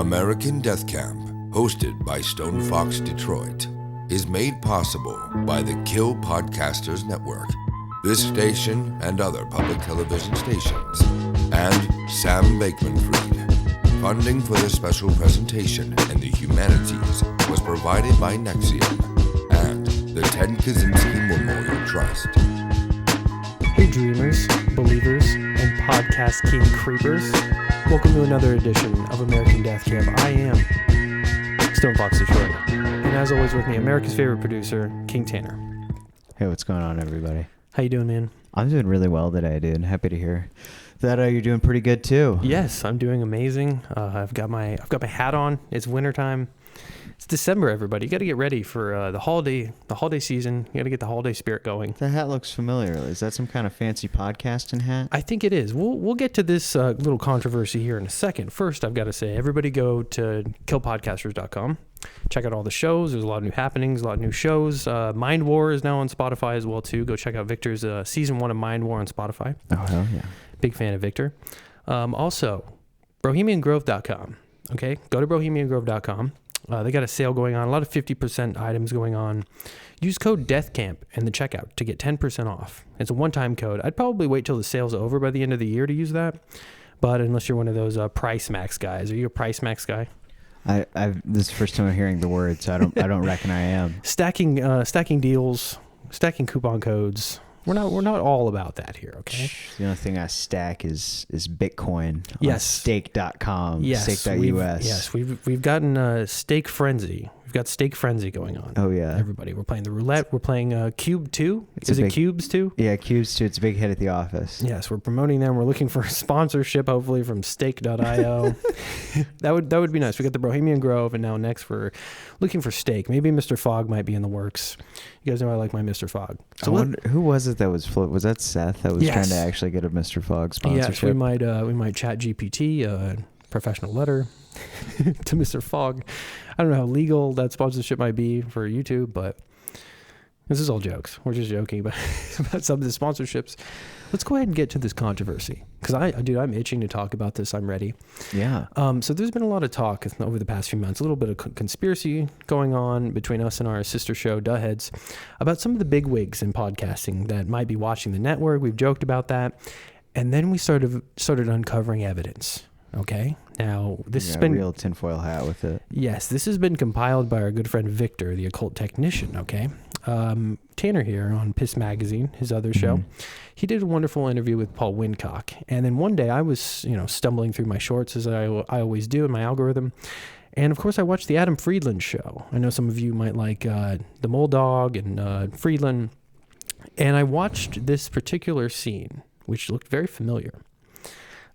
American Deathcamp, hosted by Stone Fox Detroit, is made possible by the Kill Podcasters Network, this station and other public television stations, and Sam Bakeman-Fried. Funding for this special presentation in the humanities was provided by Nexium and the Ted Kaczynski Memorial Trust. Hey dreamers, believers, and podcast king creepers. Welcome to another edition of American Deathcamp. I am Stone Fox Detroit. And as always with me, America's favorite producer, King Tanner. Hey, what's going on, everybody? How you doing, man? I'm doing really well today, dude. Happy to hear that you're doing pretty good too. Yes, I'm doing amazing. I've got my hat on. It's wintertime. It's December, everybody. You got to get ready for the holiday season. You got to get the holiday spirit going. The hat looks familiar. Is that some kind of fancy podcasting hat? I think it is. We'll get to this little controversy here in a second. First, I've got to say, everybody go to killpodcasters.com. Check out all the shows. There's a lot of new happenings, a lot of new shows. Mind War is now on Spotify as well, too. Go check out Victor's season 1 of Mind War on Spotify. Oh, hell yeah. Big fan of Victor. Also, bohemiangrove.com. Okay, go to bohemiangrove.com. They got a sale going on, a lot of 50% items going on. Use code DEATHCAMP in the checkout to get 10% off. It's a one-time code. I'd probably wait till the sale's over by the end of the year to use that. But unless you're one of those Price Max guys. Are you a Price Max guy? This is the first time I'm hearing the word, so I don't reckon I am. Stacking deals, stacking coupon codes. We're not all about that here, okay? The only thing I stack is Bitcoin on yes. stake.com, yes, stake.us. We've gotten Stake Frenzy. We've got Stake Frenzy going on. Oh, yeah. Everybody. We're playing the roulette. We're playing Cube 2. Is it Cubes 2? Yeah, Cubes 2. It's a big hit at the office. Yes, we're promoting them. We're looking for hopefully from stake.io. that would be nice. We got the Bohemian Grove, and now next we're looking for Stake. Maybe Mr. Fogg might be in the works. You guys know I like my Mr. Fogg. So I wonder, who was it that was was that Seth that was trying to actually get a Mr. Fogg sponsorship? Yes, we might chat GPT, professional letter to Mr. Fogg. I don't know how legal that sponsorship might be for YouTube, but this is all jokes. We're just joking about some of the sponsorships. Let's go ahead and get to this controversy because I'm itching to talk about this. I'm ready. Yeah. So there's been a lot of talk over the past few months, a little bit of conspiracy going on between us and our sister show, Duhheads, about some of the big wigs in podcasting that might be watching the network. We've joked about that. And then we started uncovering evidence. Okay. Now, this has been... real tinfoil hat with it. Yes, this has been compiled by our good friend Victor, the occult technician, okay? Tanner here on Piss Magazine, his other show, he did a wonderful interview with Paul Wincock. And then one day I was, stumbling through my shorts as I always do in my algorithm. And of course I watched the Adam Friedland show. I know some of you might like the Mole Dog and Friedland. And I watched this particular scene, which looked very familiar.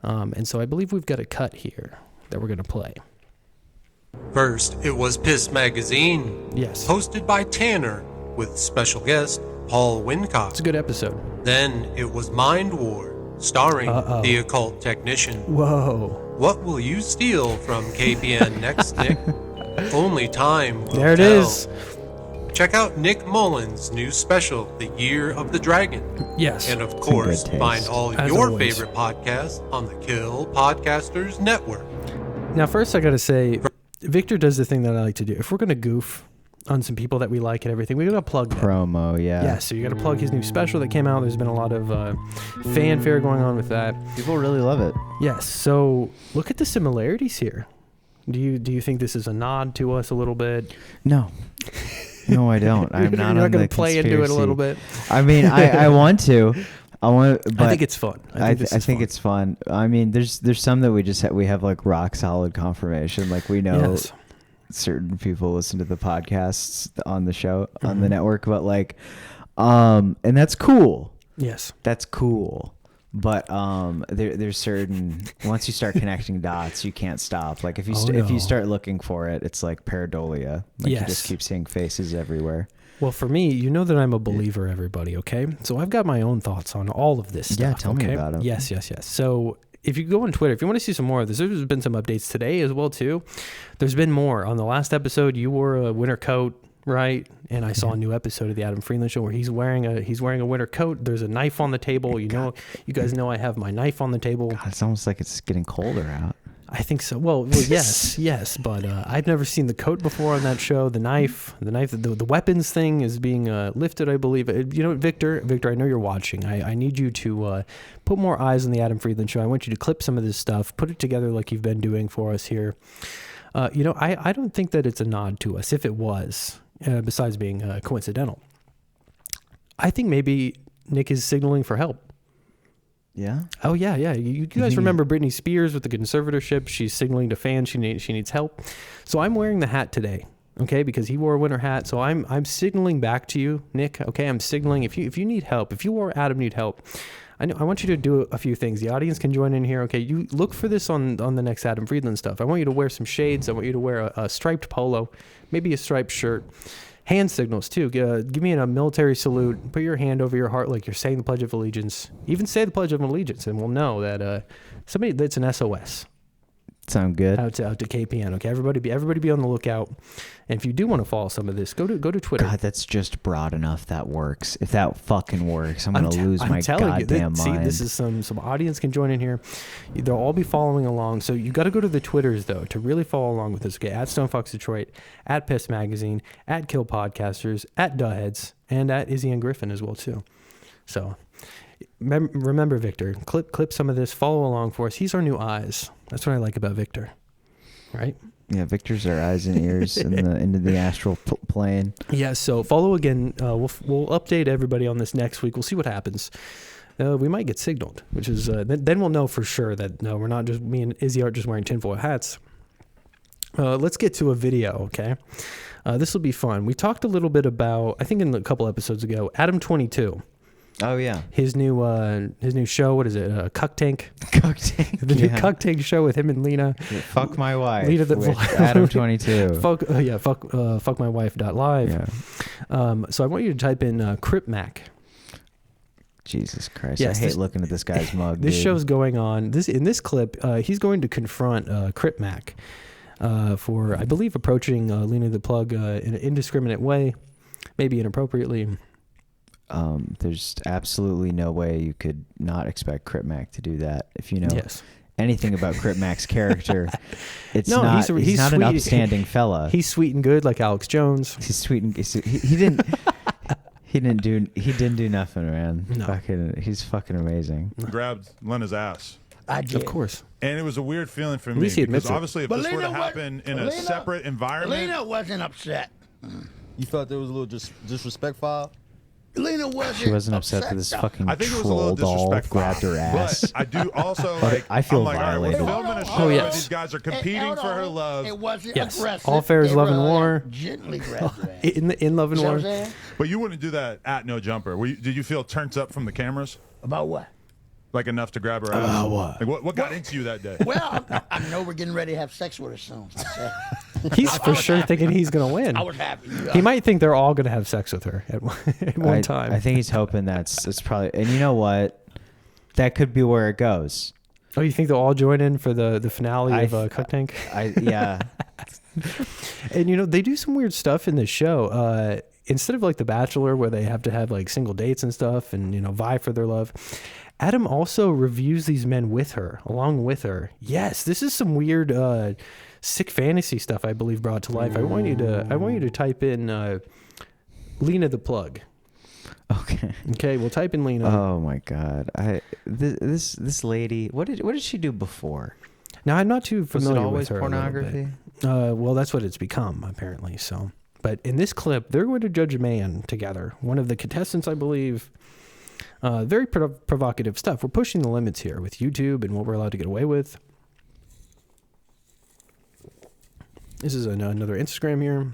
And so I believe we've got a cut here that we're going to play. First, it was Piss Magazine. Yes. Hosted by Tanner, with special guest Paul Wincock. It's a good episode. Then it was Mind War, starring the occult technician. Whoa. What will you steal from KPN next, Nick? Only time will There it tell. is. Check out Nick Mullen's new special, The Year of the Dragon. Yes. And of course, good taste. find all As your always. favorite podcasts on the Kill Podcasters Network. Now, first I got to say, Victor does the thing that I like to do. If we're going to goof on some people that we like and everything, we got to plug them. Promo, yeah. Yeah, so you got to plug his new special that came out. There's been a lot of fanfare going on with that. People really love it. Yes, so look at the similarities here. Do you think this is a nod to us a little bit? No. No, I don't. I'm You're not not on going the to play into it a little bit? I mean, I want to. But I think it's fun. I think it's fun. I mean, there's some that we have like rock solid confirmation. Like we know certain people listen to the podcasts on the show on the network, but like, and that's cool. Yes, that's cool. But there's certain once you start connecting dots, you can't stop. Like if you start looking for it, it's like pareidolia. Like you just keep seeing faces everywhere. Well, for me, you know that I'm a believer, everybody, okay? So I've got my own thoughts on all of this stuff. Yeah, tell me about it. Yes. So if you go on Twitter, if you want to see some more of this, there's been some updates today as well, too. There's been more. On the last episode, you wore a winter coat, right? And I saw a new episode of the Adam Friedland show where he's wearing a winter coat. There's a knife on the table. You guys know I have my knife on the table. God, it's almost like it's getting colder out. I think so. Well, yes, but I've never seen the coat before on that show. The knife, the weapons thing is being lifted, I believe. You know, Victor, I know you're watching. I need you to put more eyes on the Adam Friedland show. I want you to clip some of this stuff, put it together like you've been doing for us here. You know, I don't think that it's a nod to us. If it was, besides being coincidental, I think maybe Nick is signaling for help. Yeah. Oh yeah. You guys remember Britney Spears with the conservatorship? She's signaling to fans she needs help. So I'm wearing the hat today, okay? Because he wore a winter hat. So I'm signaling back to you, Nick. Okay, I'm signaling if you need help, if you or Adam need help. I want you to do a few things. The audience can join in here. Okay, you look for this on the next Adam Friedland stuff. I want you to wear some shades. I want you to wear a striped polo, maybe a striped shirt. Hand signals too. Give me a military salute. Put your hand over your heart like you're saying the Pledge of Allegiance. Even say the Pledge of Allegiance, and we'll know that somebody that's an SOS. Sound good. Out to KPN. Okay, everybody be on the lookout. And if you do want to follow some of this, go to Twitter. God, that's just broad enough. That works. If that fucking works, I'm gonna lose my goddamn mind. See, this is some audience can join in here. They'll all be following along. So you got to go to the Twitters though to really follow along with this. Okay, at StoneFox Detroit, at Piss Magazine, at Kill Podcasters, at Duhheads, and at Izzy and Griffin as well too. So remember, Victor, clip some of this. Follow along for us. He's our new eyes. That's what I like about Victor, right? Yeah, Victor's our eyes and ears into the astral plane. Yeah, so follow again. We'll update everybody on this next week. We'll see what happens. We might get signaled, which is then we'll know for sure that no, we're not just me and Izzy aren't just wearing tinfoil hats. Let's get to a video, okay? This will be fun. We talked a little bit about, I think in a couple episodes ago, Adam 22. Oh yeah, his new show. What is it? Cuck Tank. Cuck Tank. The new Cuck Tank show with him and Lena. Yeah, fuck my wife. Lena with Adam 22. Fuck my wife.live. Yeah. So I want you to type in Crip Mac. Jesus Christ! Yes, I hate looking at this guy's mug. This show's going on. In this clip, he's going to confront Crip Mac for, I believe, approaching Lena the Plug in an indiscriminate way, maybe inappropriately. There's absolutely no way you could not expect Crip Mac to do that. If you know anything about Crip Mac's character, he's not an upstanding fella. He's sweet and good like Alex Jones. He's sweet and he didn't do nothing, man. No. He's fucking amazing. Grabbed Lena's ass. I did. Of course. And it was a weird feeling for me because obviously if this were to happen in a separate environment. Lena wasn't upset. You felt there was a little disrespectful? Lena wasn't. She wasn't upset that this fucking I think it was a little doll grabbed her ass. But I do also like. I feel violated. All right, we're filming a show where these guys are competing for her love. It wasn't aggressive. All fair is love and war. Gently grabbed her ass. In love and war. But you wouldn't do that at No Jumper. Did you feel turned up from the cameras? About what? Like enough to grab her ass? About what? Like what got into you that day? Well, I know we're getting ready to have sex with her soon. He's for sure thinking he's going to win. I was happy. He might think they're all going to have sex with her at one time. I think he's hoping that's probably. And you know what? That could be where it goes. Oh, you think they'll all join in for the finale of Cuck Tank? Yeah. And they do some weird stuff in this show. Instead of like The Bachelor, where they have to have like single dates and stuff, and vie for their love. Adam also reviews these men along with her. Yes, this is some weird, sick fantasy stuff I believe brought to life. I want you to type in Lena the Plug. Okay, we'll type in Lena. Oh my God, this lady. What did she do before? Now I'm not too familiar with her. Pornography? Well, that's what it's become apparently. So, but in this clip, they're going to judge a man together. One of the contestants, I believe. Very provocative stuff. We're pushing the limits here with YouTube and what we're allowed to get away with. This is another Instagram here.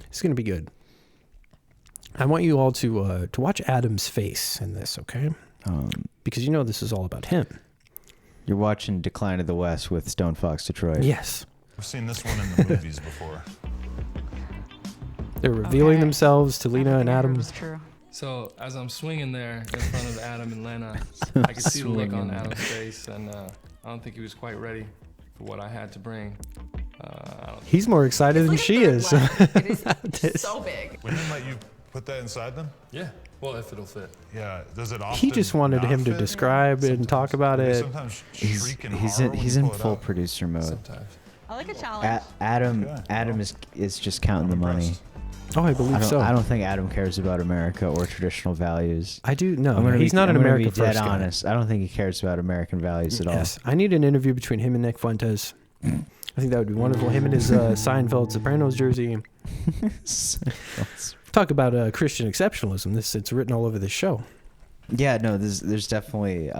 It's going to be good. I want you all to watch Adam's face in this, okay? Because this is all about him. You're watching Decline of the West with Stone Fox Detroit. Yes. I've seen this one in the movies before. They're revealing themselves to Lena and Adam. It was true. So as I'm swinging there in front of Adam and Lena, I could see the look on Adam's face, and I don't think he was quite ready for what I had to bring. He's more excited than she is. It is so big. We didn't let you put that inside them? Yeah. Well, if it'll fit. Yeah. Does it often He just wanted not him to fit? describe it and talk about They it. sometimes shriek and He's horror in when he's you in pull it full out. producer mode. Sometimes. I like a challenge. Adam is just counting the money. impressed. Oh, I believe so. I don't think Adam cares about America or traditional values. I do. No, I'm gonna he's be, not an I'm gonna America be dead first guy. honest. I don't think he cares about American values at all. Yes, I need an interview between him and Nick Fuentes. I think that would be wonderful. Him and his Seinfeld Sopranos jersey. Talk about Christian exceptionalism. It's written all over the show. Yeah, no, there's definitely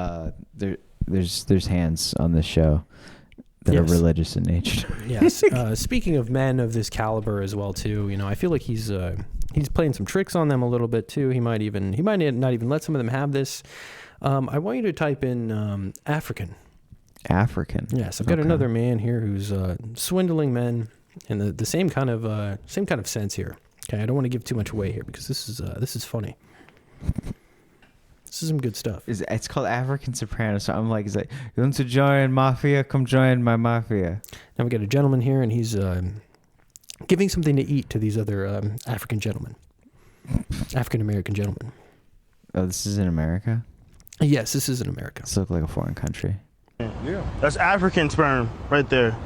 there's hands on this show that are religious in nature. Yes. Speaking of men of this caliber as well too, I feel like he's playing some tricks on them a little bit too. He might not even let some of them have this. I want you to type in African. African. Yes, I've got another man here who's swindling men in the same kind of sense here. Okay, I don't want to give too much away here because this is funny. This is some good stuff. It's called African Soprano. So I'm like, he's like, you want to join mafia? Come join my mafia. Now we got a gentleman here, and he's giving something to eat to these other African American gentlemen. Oh, this is in America? Yes, this is in America. This looks like a foreign country. Yeah. That's African sperm right there.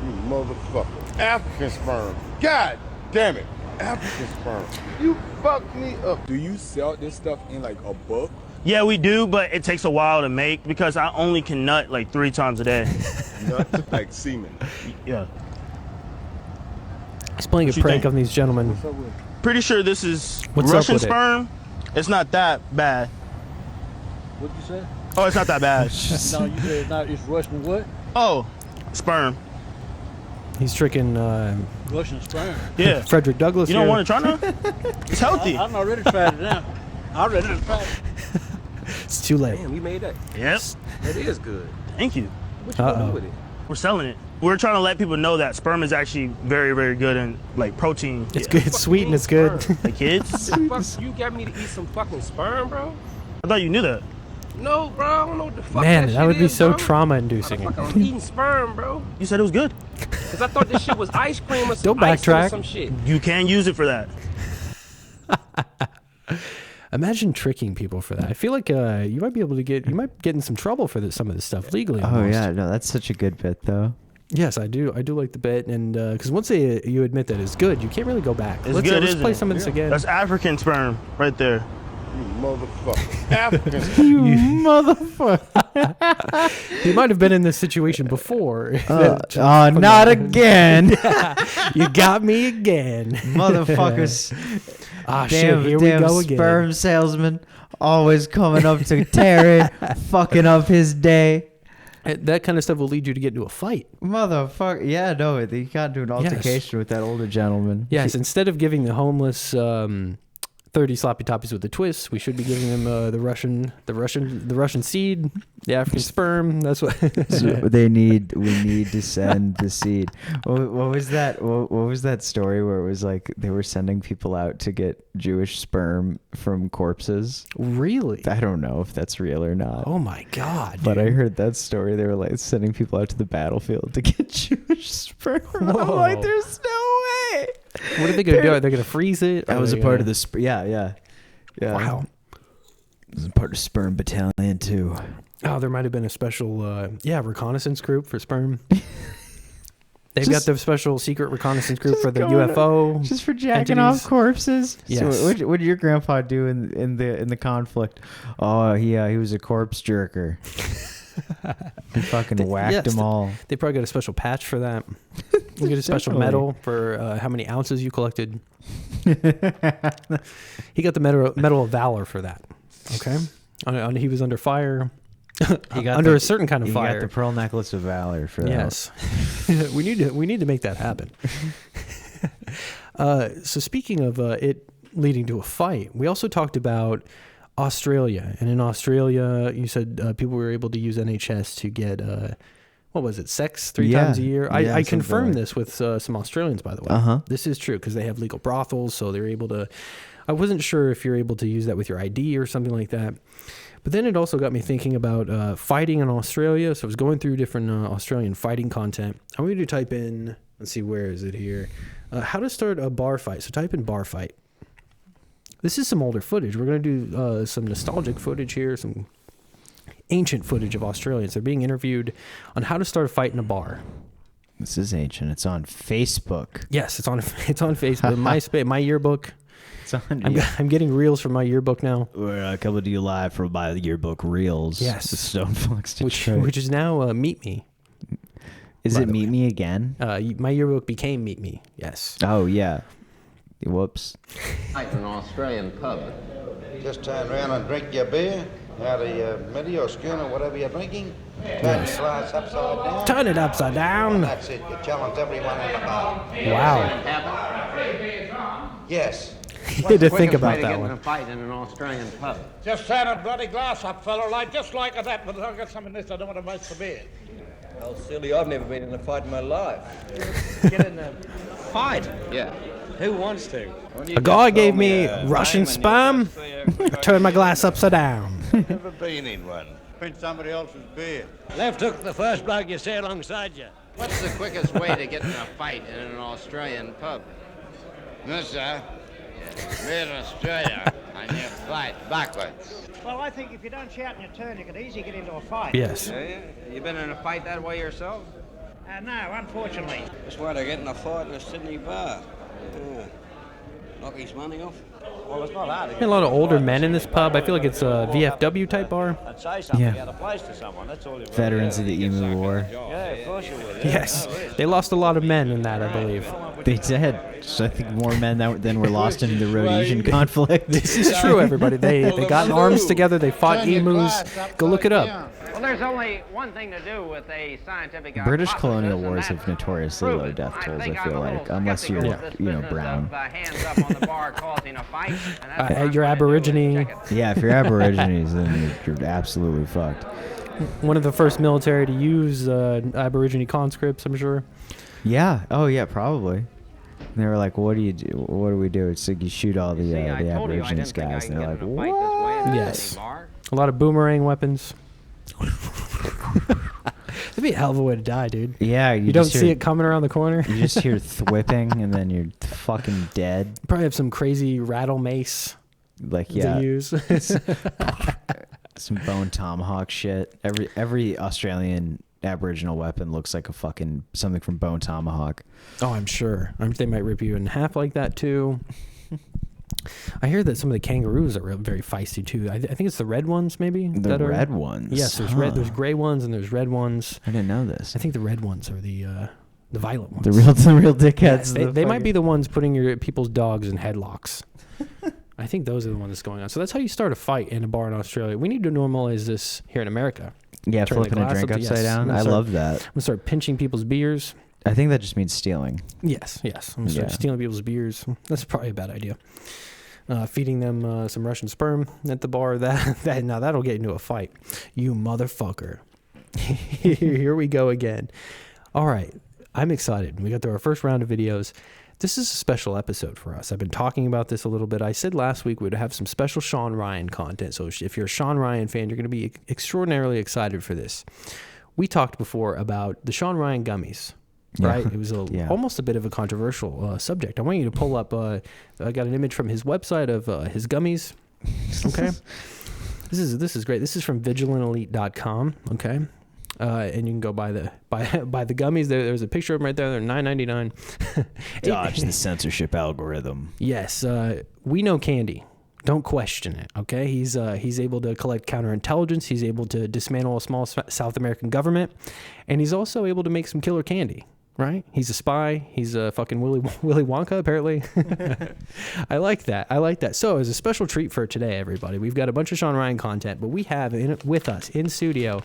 You motherfucker. African sperm. God damn it. African sperm. You fucked me up. Do you sell this stuff in like a book? Yeah, we do, but it takes a while to make because I only can nut like 3 times a day. Nut like semen. Yeah. He's playing a prank on these gentlemen. Pretty sure this is What's Russian up with sperm. It's not that bad. What'd you say? Oh, it's not that bad. No, you said it's not. It's Russian what? Oh, sperm. He's tricking Russian sperm. Yeah. Frederick Douglass. You don't here. want to try now? It's healthy. I'm already tried it now. I already tried it. It's too late. Damn, we made that. Yes. That is good. Thank you. What you gonna do with it? We're selling it. We're trying to let people know that sperm is actually very, very good in like protein. It's good. It's sweet and it's good. The kids. Fuck, you got me to eat some fucking sperm, bro? I thought you knew that. No, bro. I don't know what the fuck Man, that shit would be is, so bro. trauma-inducing. I'm eating sperm, bro. You said it was good. Cause I thought this shit was ice cream or some Don't backtrack. Or some shit. You can use it for that. Imagine tricking people for that. I feel like you might get in some trouble for some of this stuff legally. Oh Almost. yeah, no, that's such a good bit though. Yes, I do. I do like the bit, and because once you admit that it's good, you can't really go back. It's good, let's isn't play it? some of this again. That's African sperm right there. You motherfucker. African sperm. You motherfucker. He might have been in this situation before. Not again. You got me again. Motherfuckers. Ah, shit, here we go again. Sperm salesman always coming up to Terry, fucking up his day. That kind of stuff will lead you to get into a fight. Motherfucker. Yeah, no, you got into an altercation with that older gentleman. Yes, instead of giving the homeless 30 sloppy toppies with a twist, we should be giving them the Russian seed, the African sperm. That's what So we need to send the seed. What was that? What was that story where it was like they were sending people out to get Jewish sperm from corpses? Really? I don't know if that's real or not. Oh my god! But dude. I heard that story. They were like sending people out to the battlefield to get Jewish sperm. Whoa. I'm like, there's no way. What are they gonna do? Are they gonna freeze it? That was a part of the yeah. Wow. It was a part of sperm battalion too. Oh, there might have been a special reconnaissance group for sperm. They've got the special secret reconnaissance group for the UFO. Just for jacking off corpses. Yes. So what did your grandpa do in the conflict? Oh, he was a corpse jerker. He fucking whacked them all. They probably got a special patch for that. You get a special medal for how many ounces you collected. He got the medal of valor for that. Okay, he was under fire. He got under a certain kind of fire. He got the pearl necklace of valor for that. Yes, we need to make that happen. So speaking of it leading to a fight, we also talked about Australia, and in Australia, you said people were able to use NHS to get what was it, sex 3 times a year? I confirmed this with some Australians, by the way. This is true because they have legal brothels, so they're able to. I wasn't sure if you're able to use that with your ID or something like that. But then it also got me thinking about fighting in Australia. So I was going through different Australian fighting content. I want you to type in, let's see, where is it here? How to start a bar fight. So type in bar fight. This is some older footage. We're going to do some nostalgic footage here, some ancient footage of Australians. They're being interviewed on how to start a fight in a bar. This is ancient. It's on Facebook. Yes, it's on Facebook. My yearbook. It's on. I'm getting reels from my yearbook now. We're coming to you live from my yearbook reels. Yes, with Stone Fox Detroit. which is now Meet Me. Is it Meet Me again? My yearbook became Meet Me. Yes. Oh yeah. Whoops. At an Australian pub. Just turn around and drink your beer out of your middy or schooner, whatever you're drinking. Turn your glass upside down. Turn it upside down. And that's it. You challenge everyone in the bar. Wow. Yes. You had to think about that Getting one. a fight in an Australian pub. Just turn a bloody glass up, fellow, just like that. But I'll get some in this. I don't want to waste the beer. Well, silly, I've never been in a fight in my life. Get in a fight? Yeah. Who wants to? A guy gave me Russian spam. Turned my glass upside down. Never been in one. Drink somebody else's beer. Left hook the first bloke you see alongside you. What's the quickest way to get in a fight in an Australian pub? No, sir. We're in Australia, and you fight backwards. Well, I think if you don't shout in your turn, you can easily get into a fight. Yes. Yeah? You been in a fight that way yourself? No, unfortunately. That's why they get in a fight in a Sydney bar. Yeah. Knock his money off. Well, it's not hard. A lot of older men in this pub. I feel like it's a VFW type bar. I'd say something Yeah. out of place to someone. That's all you want. Veterans of the Emu War. Yeah, of course you would. Yes, they lost a lot of men in that, I believe. They did. So I think more men than were lost in the Rhodesian conflict. This is true, everybody. They got in arms together. They fought emus. Go look it up. Well, there's only one thing to do with a scientific British hypothesis, colonial and wars that's have notoriously prove low it. death tolls, think I I'm feel a like, little unless you're, skeptical of this business brown. of, hands up on the bar causing a fight. And that's what I'm You're gonna do, is Aborigine. check it. Yeah, if you're Aborigines, then you're absolutely fucked. One of the first military to use Aborigine conscripts, I'm sure. Yeah. Oh, yeah, probably. And they were like, "What do you do? What do we do?" It's like you shoot all the Aborigines guys, and they're like, "What?" Yes. A lot of boomerang weapons. That'd be a hell of a way to die, dude. Yeah, you don't see it coming around the corner. You just hear thwipping, and then you're fucking dead. Probably have some crazy rattle mace. Like to use. Some bone tomahawk shit. Every Australian Aboriginal weapon looks like a fucking something from Bone Tomahawk. Oh, I'm sure. They might rip you in half like that too. I hear that some of the kangaroos are very feisty too. I think it's the red ones, maybe. The red ones. Yes, there's red. There's gray ones and there's red ones. I didn't know this. I think the red ones are the violent ones. The real dickheads. Yeah, they might be the ones putting your people's dogs in headlocks. I think those are the ones that's going on. So that's how you start a fight in a bar in Australia. We need to normalize this here in America. Yeah, Turn the flipping a glass drink up to- upside yes. down. I love that. I'm gonna start pinching people's beers. I think that just means stealing. Yes. I'm gonna start stealing people's beers. That's probably a bad idea. Feeding them some Russian sperm at the bar. Now that'll get into a fight. You motherfucker. Here we go again. All right. I'm excited. We got through our first round of videos. This is a special episode for us. I've been talking about this a little bit. I said last week we'd have some special Shawn Ryan content. So if you're a Shawn Ryan fan, you're going to be extraordinarily excited for this. We talked before about the Shawn Ryan gummies. Right, it was almost a bit of a controversial subject. I want you to pull up. I got an image from his website of his gummies. Okay, this is great. This is from VigilantElite.com. Okay, and you can go buy the gummies. There's a picture of them right there. They're $9.99. Dodge the censorship algorithm. Yes, we know candy. Don't question it. Okay, he's able to collect counterintelligence. He's able to dismantle a small South American government, and he's also able to make some killer candy. Right? He's a spy. He's a fucking Willy Wonka, apparently. I like that. So, as a special treat for today, everybody, we've got a bunch of Shawn Ryan content, but we have with us in studio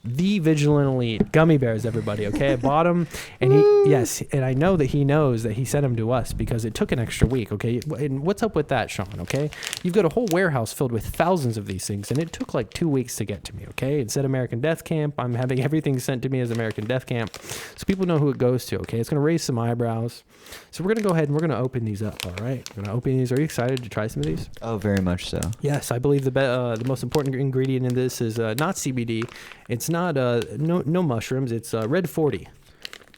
the Vigilant Elite gummy bears, everybody. Okay, I bought them, and and I know that he knows that he sent them to us because it took an extra week. Okay, and what's up with that, Shawn? Okay, you've got a whole warehouse filled with thousands of these things, and it took like 2 weeks to get to me. Okay, it said American Deathcamp. I'm having everything sent to me as American Deathcamp, so people know who it goes to. Okay, it's gonna raise some eyebrows. So we're gonna go ahead and we're gonna open these up. All right, we're gonna open these. Are you excited to try some of these? Oh, very much so. Yes, I believe the most important ingredient in this is not CBD. It's not no mushrooms. It's Red 40.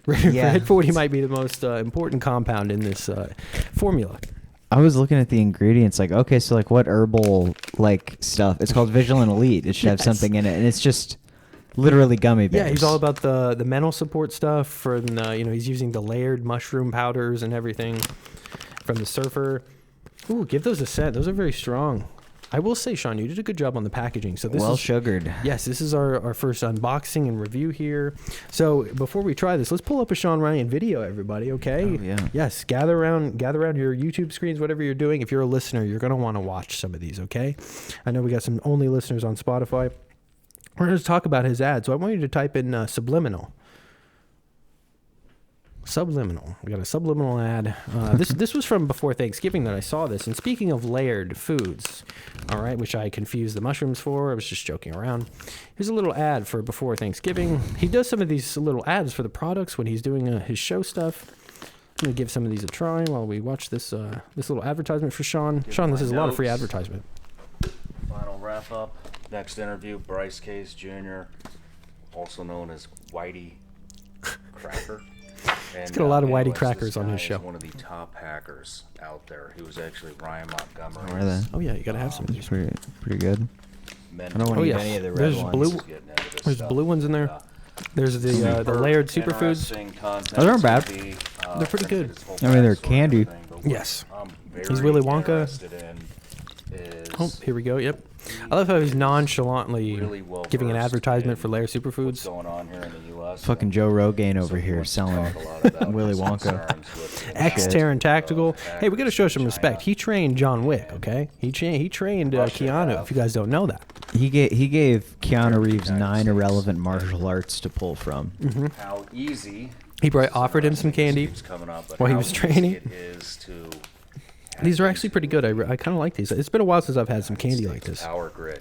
Red 40 might be the most important compound in this formula. I was looking at the ingredients, like, okay, so like what herbal like stuff? It's called Vigilant Elite. It should have something in it, and it's just literally gummy bears. Yeah, he's all about the mental support stuff. From he's using the layered mushroom powders and everything from the Surfer. Ooh, give those a scent. Those are very strong. I will say, Shawn, you did a good job on the packaging. So this well is, sugared. Yes, this is our first unboxing and review here. So before we try this, let's pull up a Shawn Ryan video, everybody. Okay? Oh, yeah. Yes, gather around your YouTube screens, whatever you're doing. If you're a listener, you're gonna want to watch some of these. Okay? I know we got some only listeners on Spotify. We're going to talk about his ad. So I want you to type in subliminal. Subliminal. We got a subliminal ad. This was from before Thanksgiving that I saw this. And speaking of layered foods, all right, which I confused the mushrooms for. I was just joking around. Here's a little ad for before Thanksgiving. He does some of these little ads for the products when he's doing his show stuff. I'm going to give some of these a try while we watch this little advertisement for Shawn. Shawn, this is a lot of free advertisement. Final wrap up. Next interview, Bryce Case Jr., also known as Whitey Cracker. He's got a lot of Whitey Crackers on his show. One of the top hackers out there. He was actually Ryan Montgomery. Where are they? Oh yeah, you gotta have some of these. Pretty good. I don't want to eat any of the red ones. There's blue ones in there. There's the layered superfoods. Those aren't bad. They're pretty good. I mean, they're candy. Yes. He's Willy Wonka. Oh, here we go. Yep. I love how he's nonchalantly giving an advertisement for Layer Superfoods. Going on here in the U.S. Fucking Joe Rogan over here selling Willy Wonka. Terran Tactical. Hey, we got to show some respect. He trained John Wick. Okay, he trained Keanu. If you guys don't know that, he gave Keanu Reeves 9 irrelevant martial arts to pull from. Mm-hmm. How easy. He probably offered him some candy while he was training. It is to These are actually pretty good. I kind of like these. It's been a while since I've had some candy like this.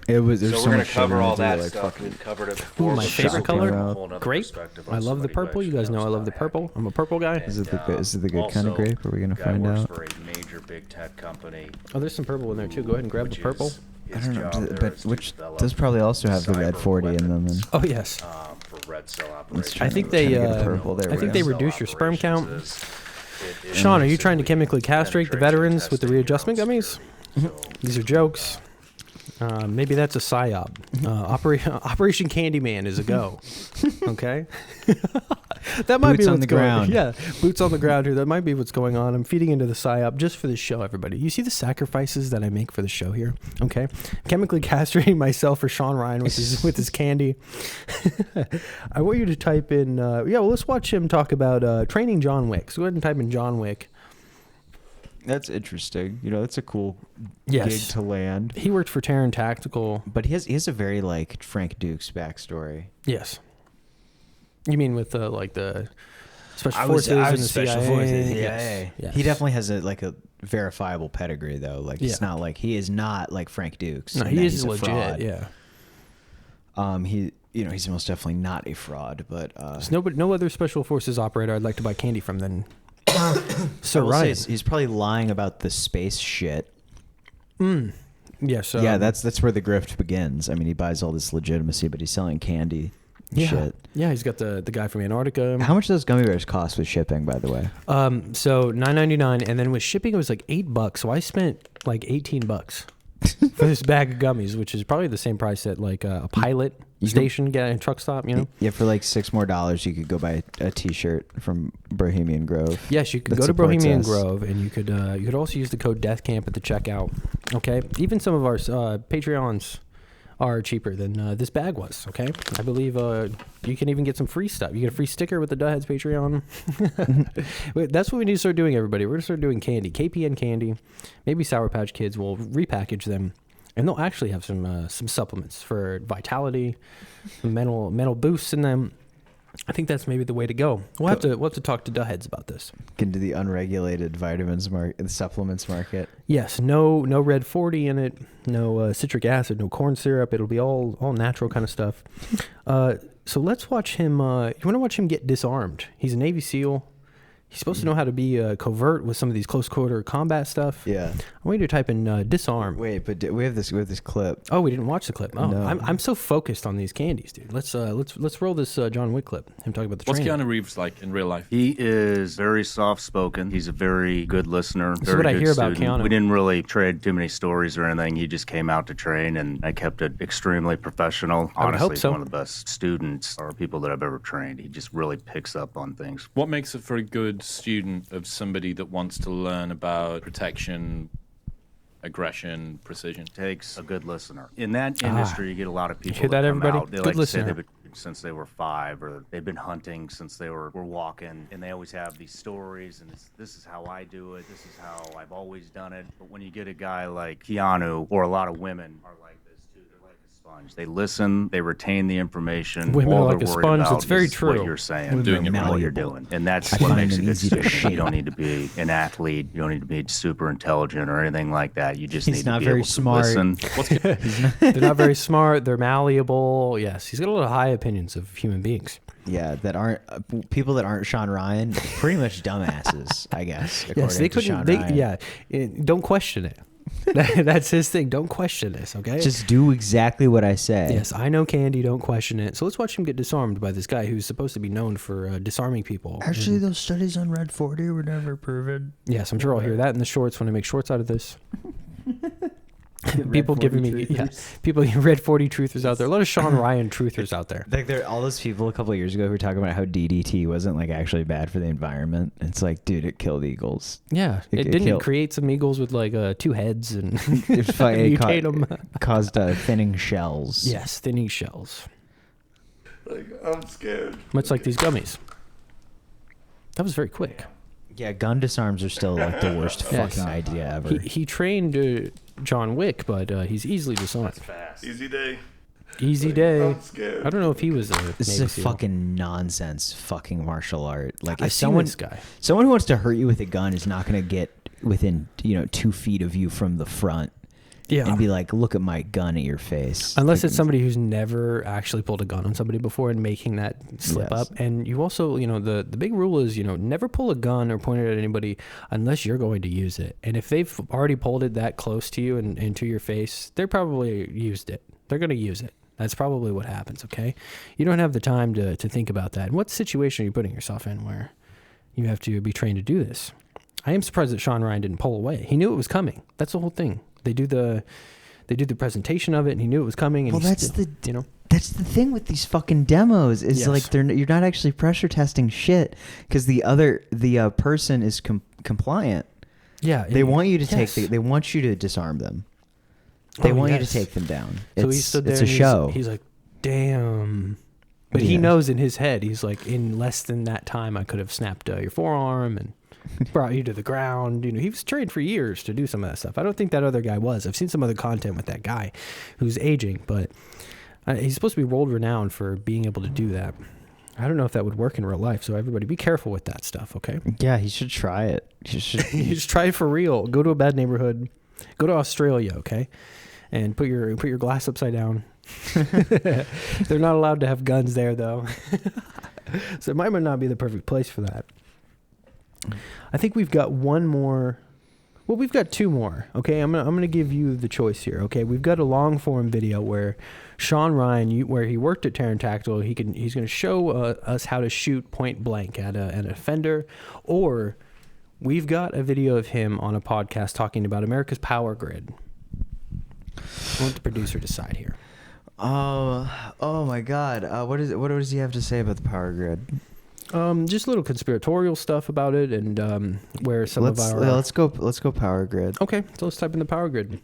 It was. There's so so we're much gonna cover all sugar in that it, stuff. like We've covered it before. Ooh, my favorite color, grape. I love the somebody who purple. You guys know I love the purple. I'm a purple guy. Is it the good kind of grape? Are we gonna guy find works out? for a major big tech company. Oh, there's some purple in there too. Go ahead and grab the purple. I don't know, but which does probably also have the red 40 in them. And Oh yes. For red cell I think they. I think they reduce your sperm count. Shawn, are you trying to chemically castrate the veterans with the readjustment gummies? These are jokes. Maybe that's a psyop. Operation Candyman is a go. Okay, that might be what's on the ground. Yeah, boots on the ground here. That might be what's going on. I'm feeding into the psyop just for the show. Everybody, you see the sacrifices that I make for the show here. Okay, chemically castrating myself for Shawn Ryan with his candy. I want you to type in. Well, let's watch him talk about training John Wick. So go ahead and type in John Wick. That's interesting. That's a cool Yes. gig to land. He worked for Terran Tactical. But he has a very like Frank Duke's backstory. Yes. You mean with the special forces and the CIA? Forces, Yes. He definitely has a verifiable pedigree though. Like it's Yeah. not like he is not like Frank Dukes. No, and he that is he's a legit. fraud. Yeah. He's most definitely not a fraud, but There's no other special forces operator I'd like to buy candy from than So Ryan. Ryan. He's probably lying about the space shit. Yes. Yeah, that's where the grift begins. I mean, he buys all this legitimacy, but he's selling candy. Shit. Yeah, he's got the guy from Antarctica. How much do those gummy bears cost with shipping, by the way? So $9.99, and then with shipping it was like $8. So I spent like $18 for this bag of gummies, which is probably the same price at like a Pilot station, get a truck stop. Yeah, for like $6 more, you could go buy a T-shirt from Bohemian Grove. Yes, you could go to Bohemian Grove, and you could also use the code Deathcamp at the checkout. Okay, even some of our Patreons are cheaper than this bag was. Okay, I believe you can even get some free stuff. You get a free sticker with the Duheads Patreon. That's what we need to start doing, everybody. We're gonna start doing candy, KPN candy, maybe Sour Patch Kids. We'll repackage them, and they'll actually have some supplements for vitality, mental boosts in them. I think that's maybe the way to go. We'll have to talk to Duheads about this. Get into the unregulated vitamins market, the supplements market. Yes, no red 40 in it, no citric acid, no corn syrup. It'll be all natural kind of stuff. So let's watch him. You want to watch him get disarmed? He's a Navy SEAL. He's supposed to know how to be covert with some of these close quarter combat stuff. Yeah. I want you to type in disarm. Wait, but we have this clip. Oh, we didn't watch the clip. Oh, No. I'm so focused on these candies, dude. Let's roll this John Wick clip. Him talking about the What's training. Keanu Reeves like in real life? He is very soft-spoken. He's a very good listener. This is what I hear about Keanu. We didn't really trade too many stories or anything. He just came out to train, and I kept it extremely professional. I would Honestly, hope so. He's one of the best students or people that I've ever trained. He just really picks up on things. What makes it for a good student of somebody that wants to learn about protection, aggression, precision? Takes a good listener. In that industry, you get a lot of people hear that, come everybody? out. They Good like to say listener. they've been since they were 5, or they've been hunting since they were walking, and they always have these stories, and this is how I do it, this is how I've always done it. But when you get a guy like Keanu, or a lot of women are like this too, they're like a sponge. They listen, they retain the information. Women All are like they're a worried sponge. about That's very is true. what you're saying, Women doing are it what you're malleable. doing, and that's I what find makes a them good easy to student. shape. You don't need to be an athlete. You don't need to be super intelligent or anything like that. You just He's need not to be very able to smart. listen. They're not very smart. They're malleable. Yes, he's got a lot of high opinions of human beings. Yeah, that aren't people that aren't Shawn Ryan. Pretty much dumbasses, I guess. Yes, they according to Shawn couldn't. Ryan. Don't question it. That's his thing. Don't question this, okay? Just do exactly what I say. Yes, I know candy. Don't question it. So let's watch him get disarmed by this guy who's supposed to be known for disarming people. Actually, those studies on Red 40 were never proven. Yes, I'm sure I'll hear that in the shorts when I make shorts out of this. People giving me people Red 40 truthers out there. A lot of Shawn Ryan truthers out there. Like there, all those people a couple of years ago who were talking about how DDT wasn't like actually bad for the environment. It's like, dude, it killed eagles. Yeah, it didn't create some eagles with like 2 heads and mutate them. Caused thinning shells. Yes, thinning shells. Like, I'm scared. Much like these gummies. That was very quick. Yeah, gun disarms are still like the worst fucking idea ever. He trained John Wick, but he's easily disarmed. Easy day. Easy day. I'm scared. I don't know if he was a This Navy is a SEAL. fucking nonsense fucking martial art. Like if I've seen this guy. Someone who wants to hurt you with a gun is not going to get within 2 feet of you from the front. Yeah. And be like, look at my gun at your face. Unless it's somebody who's never actually pulled a gun on somebody before and making that slip Yes. up. And you also, the big rule is, never pull a gun or point it at anybody unless you're going to use it. And if they've already pulled it that close to you and into your face, they're probably used it. They're going to use it. That's probably what happens, okay? You don't have the time to think about that. And what situation are you putting yourself in where you have to be trained to do this? I am surprised that Shawn Ryan didn't pull away. He knew it was coming. That's the whole thing. They do the presentation of it, and he knew it was coming. And that's the thing with these fucking demos is Yes. like you're not actually pressure testing shit because the person is compliant. Yeah, they want you to yes. they want you to disarm them. They want you to take them down. So he stood there. It's a and show. He's like, damn. But he knows in his head, he's like, in less than that time, I could have snapped your forearm and brought you to the ground. He was trained for years to do some of that stuff. I don't think that other guy was. I've seen some other content with that guy who's aging, but he's supposed to be world renowned for being able to do that. I don't know if that would work in real life. So everybody be careful with that stuff, okay? Yeah, he should try it. You just try it for real. Go to a bad neighborhood. Go to Australia, okay? And put your glass upside down. They're not allowed to have guns there, though. So it might not be the perfect place for that. I think we've got one more. Well, we've got 2 more. Okay, I'm gonna give you the choice here. Okay, we've got a long form video where Shawn Ryan, where he worked at Terran Tactical, he's gonna show us how to shoot point blank at an offender, or we've got a video of him on a podcast talking about America's power grid. I'll let the producer decide here. Oh my God! What does he have to say about the power grid? Just a little conspiratorial stuff about it, and where some of our let's go power grid. Okay, so let's type in the power grid.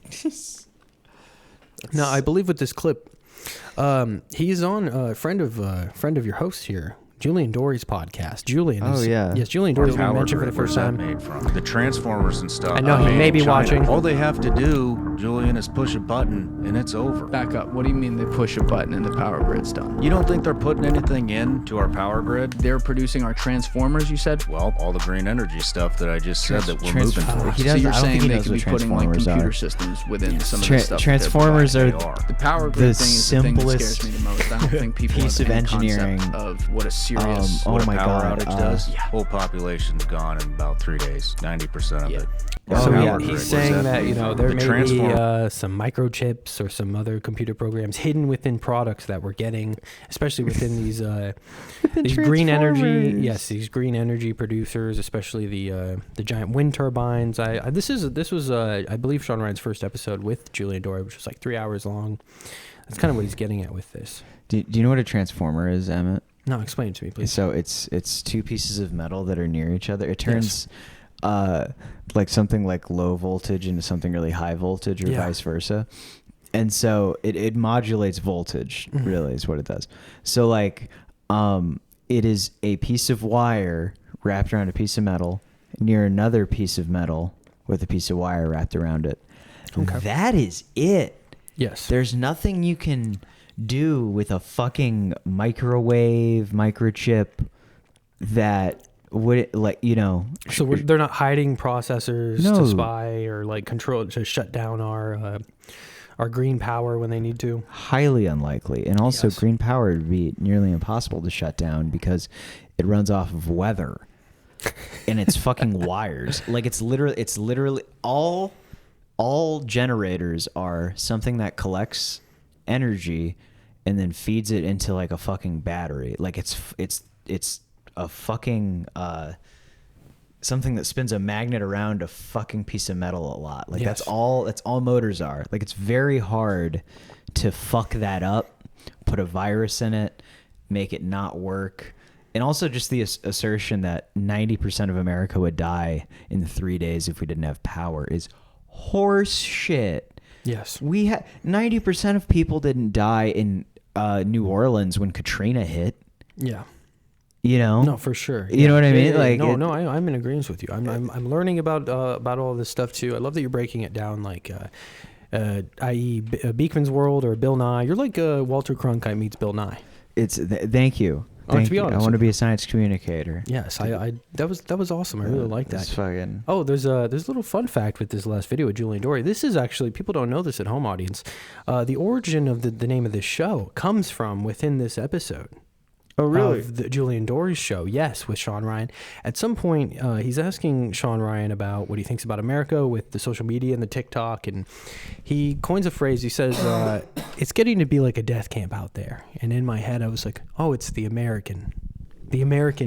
Now, I believe with this clip, he's on a friend of your host here, Julian Dory's podcast. Julian. Yes, Julian Dory's been mentioned for the first time. Made from the Transformers and stuff. I know he may be watching. All they have to do Julian, is push a button and it's over. Back up. What do you mean they push a button and the power grid's done? You don't think they're putting anything into our power grid? They're producing our transformers, you said? Well, all the green energy stuff that I just said that we're moving for. So you're saying they could be putting like computer systems within some of the stuff. Transformers are the power grid thing is the thing that scares me the most. I don't think people piece have of any engineering concept of what a serious oh what a my power God, outage does. Whole population's gone in about 3 days. 90% of it. So Power yeah, grid. he's saying that there The may be some microchips or some other computer programs hidden within products that we're getting, especially within these green energy. Yes, these green energy producers, especially the giant wind turbines. This was I believe Shawn Ryan's first episode with Julian Dore, which was like 3 hours long. That's kind of what he's getting at with this. Do you know what a transformer is, Emmett? No, explain it to me, please. So it's two pieces of metal that are near each other. It turns like something like low voltage into something really high voltage, or vice versa. And so it modulates voltage, really is what it does. So like it is a piece of wire wrapped around a piece of metal near another piece of metal with a piece of wire wrapped around it. Okay. That is it. Yes. There's nothing you can do with a fucking microwave microchip that would So they're not hiding processors to spy or like control to shut down our green power when they need to. Highly unlikely. And also green power would be nearly impossible to shut down because it runs off of weather and it's fucking wires. Like it's literally all generators are something that collects energy and then feeds it into like a fucking battery. Like it's a fucking something that spins a magnet around a fucking piece of metal a lot. Like that's all motors are. Like it's very hard to fuck that up, put a virus in it, make it not work. And also just the assertion that 90% of America would die in 3 days if we didn't have power is horse shit. Yes. We had 90% of people didn't die in New Orleans when Katrina hit. Yeah. No, for sure. You know what I mean? Like I'm in agreement with you. I'm learning about all this stuff too. I love that you're breaking it down, like, i.e. Beekman's World or Bill Nye. You're like Walter Cronkite meets Bill Nye. Thank you. To be honest, I want to be a science communicator. Yes, that was awesome. I really like that. Fucking... Oh, there's a little fun fact with this last video with Julian Dore. This is actually, people don't know this at home, audience. The origin of the name of this show comes from within this episode. Oh, really? Of the Julian Dore's show, yes, with Shawn Ryan. At some point, he's asking Shawn Ryan about what he thinks about America with the social media and the TikTok, and he coins a phrase. He says, it's getting to be like a death camp out there. And in my head, I was like, oh, it's the American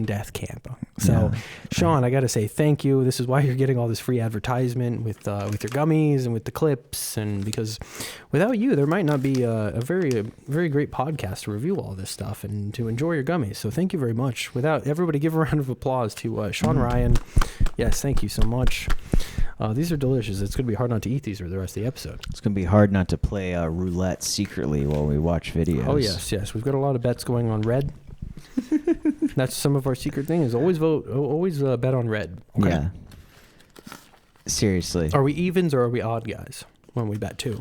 death camp. So, Shawn, I got to say thank you. This is why you're getting all this free advertisement with your gummies and with the clips, and because without you, there might not be a very great podcast to review all this stuff and to enjoy your gummies. So, thank you very much. Without everybody, give a round of applause to Shawn Ryan. Yes, thank you so much. These are delicious. It's going to be hard not to eat these for the rest of the episode. It's going to be hard not to play roulette secretly while we watch videos. Oh yes. We've got a lot of bets going on red. That's some of our secret thing is always bet on red. Okay? Yeah. Seriously. Are we evens or are we odd guys when we bet too?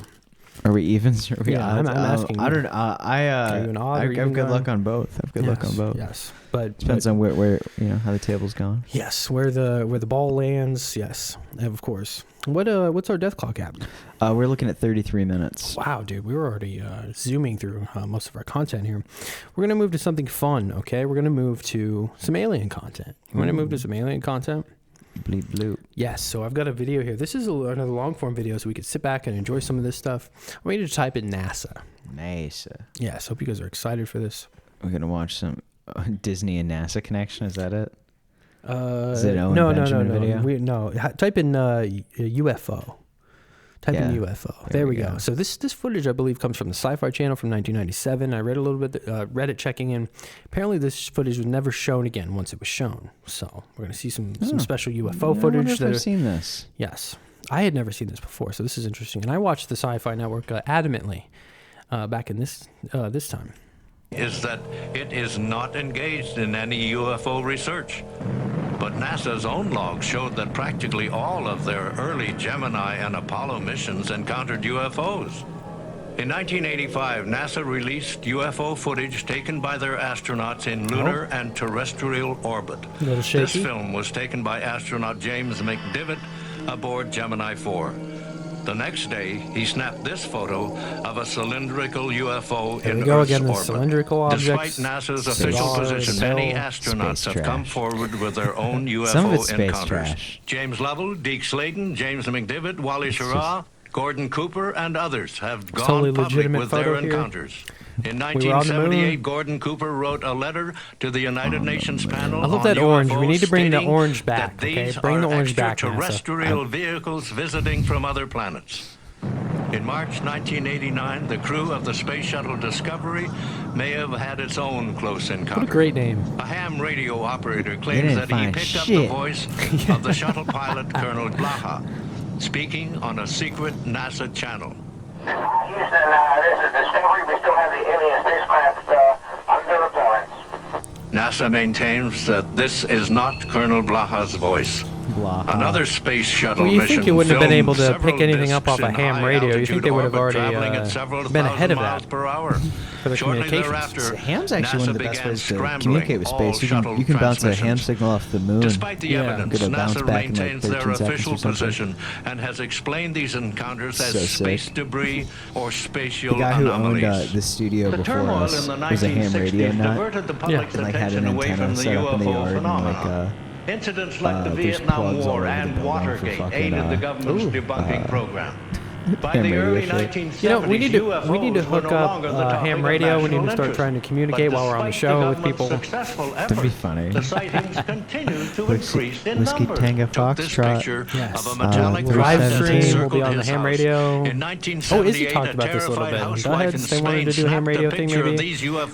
Are we evens or are we odds? I'm asking. I don't know. Are you an odd I have good luck on both. I have good luck on both. Yes, but depends on where how the table's going. Yes, where the ball lands. Yes, of course. What's our death clock at? We're looking at 33 minutes. Wow, dude, we were already zooming through most of our content here. We're gonna move to something fun. Okay, we're gonna move to some alien content. You want to move to some alien content? Bleep bloop. Yes, so I've got a video here. This is another long form video, so we could sit back and enjoy some of this stuff. I want you to type in NASA. NASA. Yes, hope you guys are excited for this. We're gonna watch some Disney and NASA connection. Is that it? Is it Owen Benjamin video? No. Type in UFO. Type in UFO. There we go. So this footage, I believe, comes from the Sci-Fi Channel from 1997. I read a little bit, Reddit checking in. Apparently, this footage was never shown again once it was shown. So we're going to see some special UFO footage. I wonder if I've seen this. Yes. I had never seen this before, so this is interesting. And I watched the Sci-Fi Network adamantly back in this time. Is that it is not engaged in any UFO research. But NASA's own logs showed that practically all of their early Gemini and Apollo missions encountered UFOs. In 1985, NASA released UFO footage taken by their astronauts in lunar and terrestrial orbit. This film was taken by astronaut James McDivitt aboard Gemini 4. The next day, he snapped this photo of a cylindrical UFO in Earth's orbit. Cylindrical objects, Despite NASA's official position, many astronauts have come forward with their own UFO encounters. James Lovell, Deke Slayton, James McDivitt, Wally Schirra, Gordon Cooper, and others have gone public with their encounters. In 1978, Gordon Cooper wrote a letter to the United Nations panel. I love that orange. We need to bring the orange back. Okay, bring the orange back. Extraterrestrial vehicles visiting from other planets. In March 1989, the crew of the Space Shuttle Discovery may have had its own close encounter. What a great name. A ham radio operator claims that he picked up the voice of the shuttle pilot, Colonel Blaha, speaking on a secret NASA channel. Houston, this is Discovery. We still have the alien spacecraft under reports. NASA maintains that this is not Colonel Blaha's voice. Another space shuttle mission. Well, you think you wouldn't have been able to pick anything up off a ham radio. You think they would have already been ahead of that for the communications. Ham's actually one of the best ways to communicate with space. You can bounce a ham signal off the moon. Despite the evidence, NASA maintains their 13 official seconds or position and has explained these encounters as space debris or spatial the guy who anomalies. owned the studio before us was a ham radio nut. And like had an antenna set up in the yard and like Incidents like the Vietnam War and Watergate aided the government's debunking program. By the early 1970s, you know, we need to hook up ham radio. We need to start trying to communicate while we're on the show with people. That'd be funny. The sightings continue to increase in Whiskey numbers. Tango Foxtrot. Yes. Of a metallic live stream will circled be on the his ham house. radio. In Oh, Izzy talked about this a little bit. Duheads, they wanted to do a ham radio thing maybe.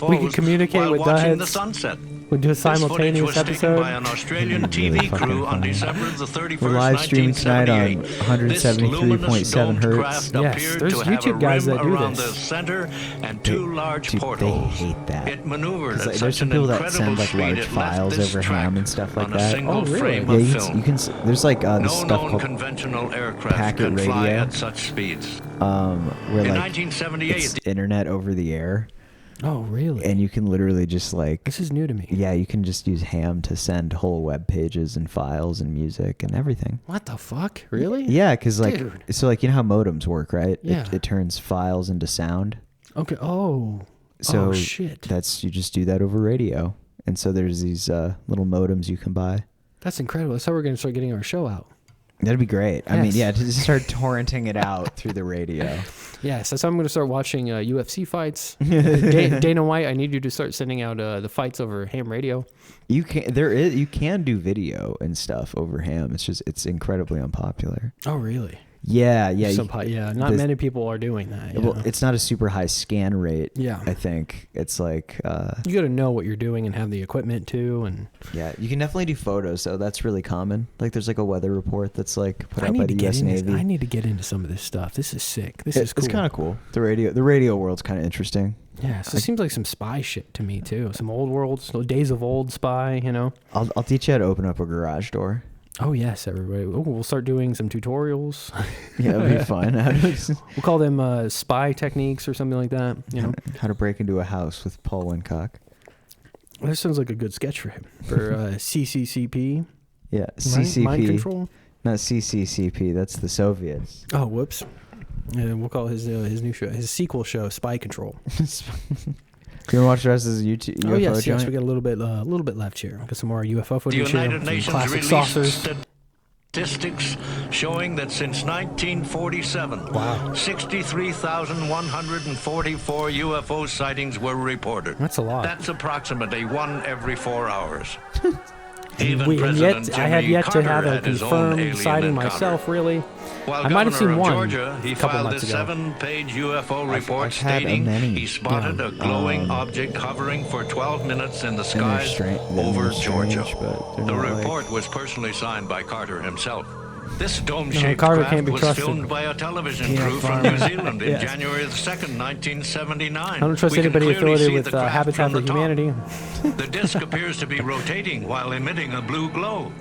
We could communicate with Duheads. We'll do a simultaneous episode. By an Australian TV crew on December the 31st, We're live streaming tonight on 173.7 hertz. Yes, there's YouTube guys that do this. The this. center and two large portals. They hate that. It maneuvered at There's such some an people that incredible send like speed large it files left over this ham and stuff like on a that. single frame Yeah, of you film. can. There's like this stuff called Non-conventional aircraft packet can radio. fly at such speeds. Where In like 1978, it's internet over the air. Oh, really? And you can literally just like... This is new to me. Yeah, you can just use ham to send whole web pages and files and music and everything. What the fuck? Really? Yeah, because like... Dude. So like, you know how modems work, right? Yeah. It turns files into sound. Okay. Oh. So shit. You just do that over radio. And so there's these little modems you can buy. That's incredible. That's how we're going to start getting our show out. That'd be great. Yes. I mean, yeah, to just start torrenting it out through the radio. Yes, that's how I'm going to start watching UFC fights. Dana White, I need you to start sending out the fights over ham radio. You can you can do video and stuff over ham. It's incredibly unpopular. Oh, really? Yeah. Not many people are doing that. Well, it's not a super high scan rate. Yeah. I think it's like you got to know what you're doing and have the equipment too. And yeah, you can definitely do photos. So that's really common. Like there's like a weather report that's like put out by the U.S. Navy. I need to get into some of this stuff. This is sick. This is cool. It's kind of cool. The radio world's kind of interesting. Yeah, so it seems like some spy shit to me too. Some old world, days of old spy. You know. I'll teach you how to open up a garage door. Oh yes, everybody. Oh, we'll start doing some tutorials. Yeah, it'll be fun. We'll call them spy techniques or something like that. You know, how to break into a house with Paul Wincock. Well, this sounds like a good sketch for him. For CCCP. Yeah, right? CCP. Mind control. Not CCCP. That's the Soviets. Oh, whoops. And we'll call his new show, his sequel show, Spy Control. You want to watch the rest of his YouTube? Oh UFO yes, we got a little bit left here. Got some more UFO footage the here. United Nations Classic released saucers. Statistics showing that since 1947, 63,144 UFO sightings were reported. That's a lot. That's approximately one every 4 hours. And yet, I have yet to have a confirmed sighting myself, really. While I might have seen one Georgia, he a couple filed months this ago. 7-page UFO report I've had stating many. he spotted a glowing object hovering for 12 minutes in the skies over Georgia. The report was personally signed by Carter himself. This dome-shaped craft was filmed by a television crew from New Zealand in January 2nd, 1979. I don't trust anybody affiliated with Habitat for Humanity. The disc appears to be rotating while emitting a blue glow.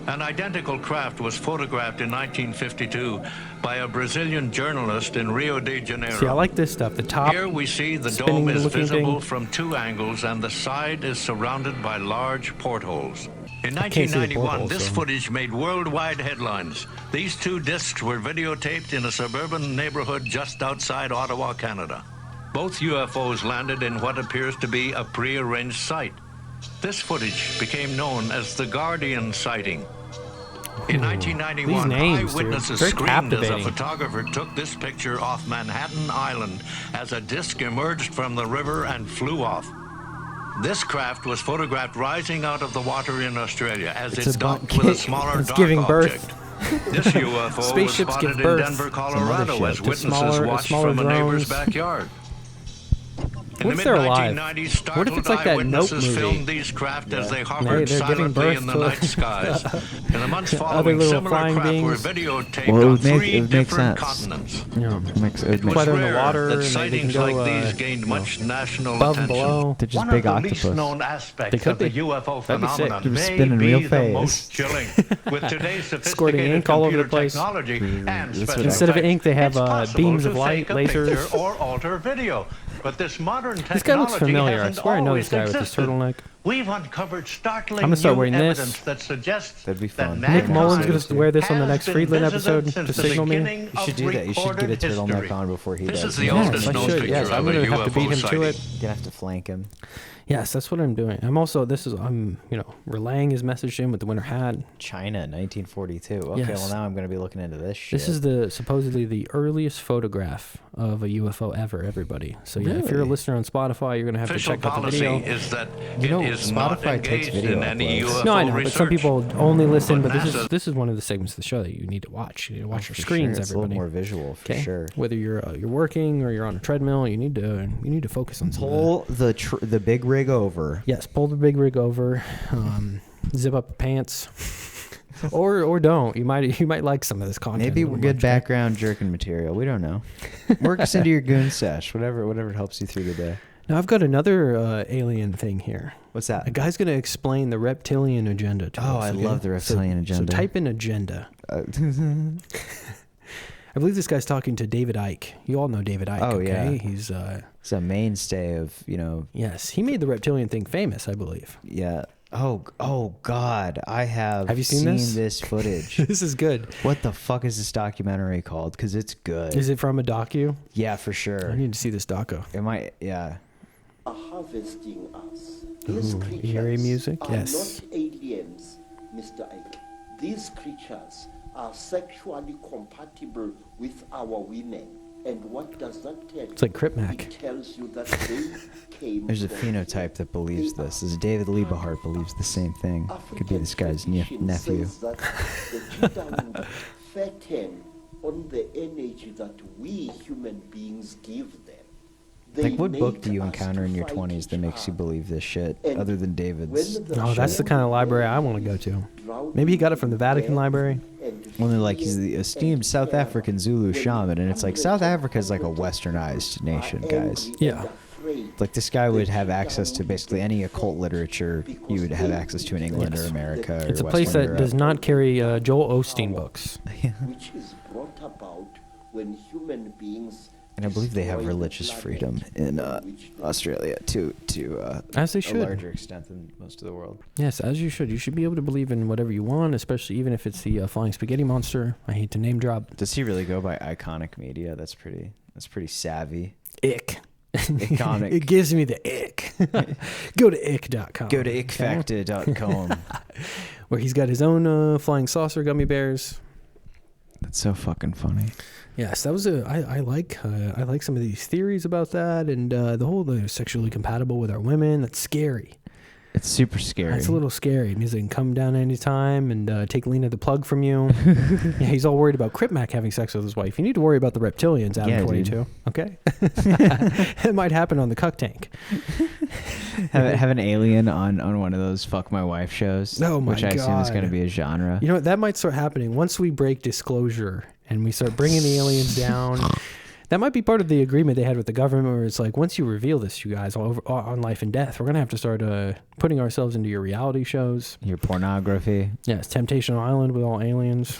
An identical craft was photographed in 1952 by a Brazilian journalist in Rio de Janeiro. See, I like this stuff. The top. Here we see the dome is visible from 2 angles, and the side is surrounded by large portholes. In 1991, this footage made worldwide headlines. These 2 discs were videotaped in a suburban neighborhood just outside Ottawa, Canada. Both UFOs landed in what appears to be a pre-arranged site. This footage became known as the Guardian sighting. In 1991, eyewitnesses screamed as a photographer took this picture off Manhattan Island as a disc emerged from the river and flew off. This craft was photographed rising out of the water in Australia as it docked with a smaller dark object. This UFO was spotted in Denver, Colorado as witnesses watched from a neighbor's backyard. In the mid-1990s, what if it's like that Nope movie? Filmed these craft as they hovered silently in the night skies. In the months following, similar craft were videotaped on 3 different continents. Yeah, it was whether in rare the water that sightings like these gained much national above attention. and below. They're just One big of the octopus. least known aspects of the UFO phenomenon They're may spinning be real the fast. most chilling. With today's Squirting sophisticated ink all over the computer place. technology and special Instead of effects, ink, they have it's possible beams to of light, fake a lasers. picture or alter video. But this modern technology This guy looks familiar. I hasn't swear I know always this guy with this existed. turtleneck. We've uncovered startling I'm gonna start new wearing this. evidence that suggests That'd be fun. that Nick Mullen's mankind gonna wear this on the has next been Friedland visited episode since to the signal me. beginning You should of do that. You should get a recorded turtleneck history. on before he This does. is the Yes, oldest I known should. picture Yes, I'm of a gonna have to beat UFO him to sighting. it. You're gonna have to flank him. Yes, that's what I'm doing. I'm relaying his message to him with the winter hat. China, 1942. Okay, Yes. well now I'm gonna be looking into this shit. This is supposedly the earliest photograph of a UFO ever, everybody. So yeah, if you're a Really? listener on Spotify, you're gonna have to Official check out the policy video. is that You know, it is not Spotify takes engaged video in any uploads. UFO No, I know, research. but some people only listen. But NASA this is one of the segments of the show that you need to watch. You need to watch your for screens, sure. It's a little everybody. more visual for sure. Whether you're working or you're on a treadmill, you need to focus on something. Pull the big rig over. Yes, pull the big rig over, zip up the pants, or don't. You might like some of this content. Maybe a little good much, background jerking material. We don't know. Work us into your goon sesh. Whatever helps you through the day. Now I've got another alien thing here. What's that? A guy's going to explain the reptilian agenda to us. Oh, I love the reptilian agenda. So type in agenda. I believe this guy's talking to David Icke. You all know David Icke. Oh, okay? yeah. He's a mainstay of Yes, he made the reptilian thing famous, I believe. Yeah. Oh God! Have you seen this footage? This is good. What the fuck is this documentary called? Because it's good. Is it from a docu? Yeah, for sure. I need to see this docu. It might. Yeah. Are harvesting us. Ooh, eerie music. Are Yes. not aliens, Mr. Icke. These creatures are sexually compatible with our women. And what does that tell you? It's like Crip Mac. It tells you that they came There's a from phenotype that believes this. As David Liebehart believes the same thing. Could be this guy's nephew. says that the cheetah would fatten on the energy that we human beings give them. They Like, what book make do you us encounter in your 20s that makes you believe this shit, And other than David's? Oh, that's the kind of library I want to go to. Maybe he got it from the Vatican Library. When they're like, he's the esteemed South African Zulu shaman, and it's like, South Africa's like a westernized nation, guys. Yeah. Like, this guy would have access to basically any occult literature you would have access to in England or America or It's a place Western that Europe. does not carry Joel Osteen books. which is brought about when human beings And I believe they have religious freedom in Australia to As they a should. larger extent than most of the world. Yes, as you should. You should be able to believe in whatever you want, especially even if it's the flying spaghetti monster. I hate to name drop. Does he really go by iconic media? That's pretty savvy. Ick. Iconic. It gives me the ick. Go to ick.com. Go to ickfactor.com. Where he's got his own flying saucer gummy bears. That's so fucking funny. Yes, that was I like some of these theories about that, and the whole sexually compatible with our women. That's scary. It's super scary. It's a little scary. It means they can come down anytime and take Lena the plug from you. Yeah, he's all worried about Crip Mac having sex with his wife. You need to worry about the reptilians, Adam 22. Okay? It might happen on the Cuck Tank. Have an alien on one of those fuck my wife shows. Oh my which I assume is going to be a genre. You know what? That might start happening once we break disclosure and we start bringing the aliens down. That might be part of the agreement they had with the government, where it's like, once you reveal this, you guys, on Life and Death, we're going to have to start putting ourselves into your reality shows. Your pornography. Yes, Temptation Island with all aliens.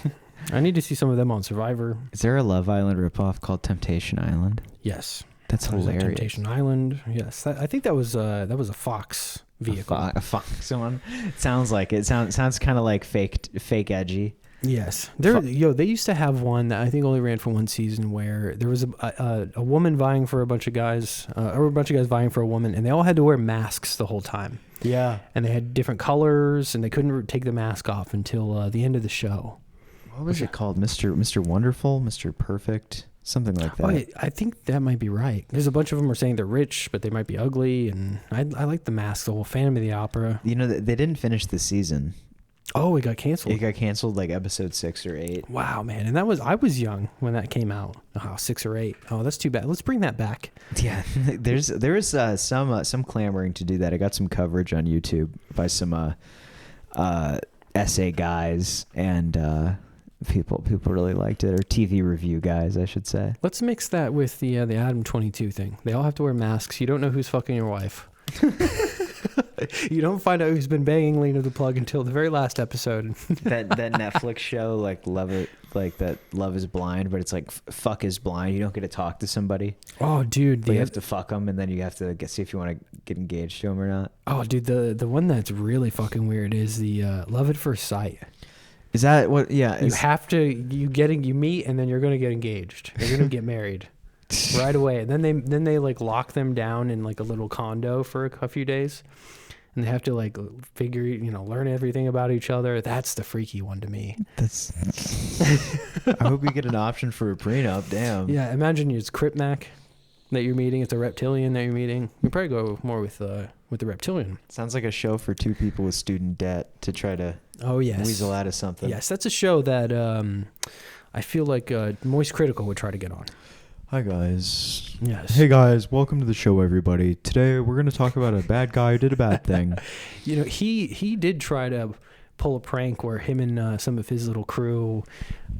I need to see some of them on Survivor. Is there a Love Island ripoff called Temptation Island? Yes. That's hilarious. Temptation Island. Yes. I think that was a Fox vehicle. A Fox one? It sounds like it. Sounds kind of like fake edgy. Yes, they used to have one that I think only ran for one season, where there was a woman vying for a bunch of guys, or a bunch of guys vying for a woman, and they all had to wear masks the whole time. Yeah, and they had different colors, and they couldn't take the mask off until the end of the show. What was it called? Mr. Wonderful, Mr. Perfect, something like that. Oh, I think that might be right. There's a bunch of them are saying they're rich, but they might be ugly, and I like the masks. The whole Phantom of the Opera. You know, they didn't finish the season. Oh, it got canceled. It got canceled like episode 6 or 8. Wow, man. And I was young when that came out. Oh, 6 or 8. Oh, that's too bad. Let's bring that back. Yeah, there is some clamoring to do that. I got some coverage on YouTube by some essay guys, and people really liked it, or TV review guys, I should say. Let's mix that with the Adam 22 thing. They all have to wear masks. You don't know who's fucking your wife. You don't find out who's been banging Lena the plug until the very last episode. that Netflix show, like Love is Blind, but it's like fuck is blind. You don't get to talk to somebody. Oh, dude, you have to fuck them, and then you have to see if you want to get engaged to them or not. Oh, dude, the one that's really fucking weird is the Love at First Sight. Is that what? Yeah, you have to you meet, and then you're gonna get engaged. You're gonna get married. Right away. And then they like lock them down in like a little condo for a few days, and they have to like learn everything about each other. That's the freaky one to me. That's I hope you get an option for a prenup. Damn. Yeah, imagine it's Crip Mac that you're meeting. It's a reptilian that you're meeting. You probably go more with the reptilian. Sounds like a show for two people with student debt to try to weasel out of something. Yes, that's a show that I feel like Moist Critical would try to get on. Hi guys. Yes. Hey guys, welcome to the show, everybody. Today we're going to talk about a bad guy who did a bad thing. You know, he did try to pull a prank where him and some of his little crew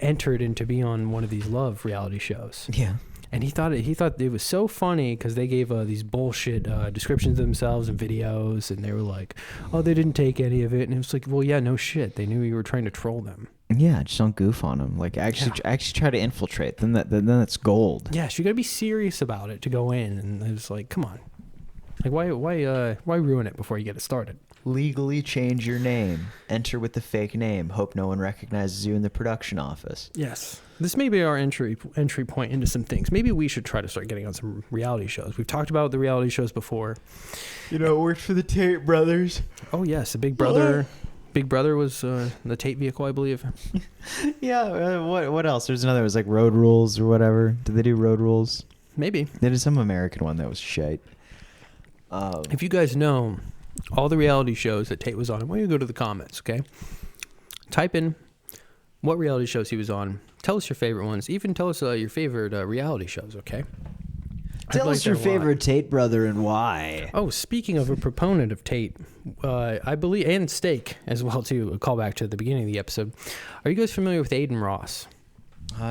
entered in to be on one of these love reality shows. Yeah. And he thought it was so funny because they gave these bullshit descriptions of themselves and videos, and they were like, "Oh, they didn't take any of it." And it was like, "Well, yeah, no shit. They knew you were trying to troll them." Yeah, just don't goof on them. Like actually try to infiltrate. Then that's gold. Yeah, so you gotta be serious about it to go in. And it was like, come on, like why ruin it before you get it started? Legally change your name. Enter with the fake name. Hope no one recognizes you in the production office. Yes. This may be our entry point into some things. Maybe we should try to start getting on some reality shows. We've talked about the reality shows before. You know, it worked for the Tate brothers. Oh yes, the Big Brother. Big Brother was the Tate vehicle, I believe. Yeah. What else? There's another. It was like Road Rules or whatever. Did they do Road Rules? Maybe. They did some American one that was shite. If you guys know all the reality shows that Tate was on, I want you to go to the comments, okay? Type in what reality shows he was on. Tell us your favorite ones. Even tell us your favorite reality shows, okay? Tell us your favorite Tate brother and why. Oh, speaking of a proponent of Tate, I believe, and Steak as well, too, a callback to the beginning of the episode. Are you guys familiar with Adin Ross?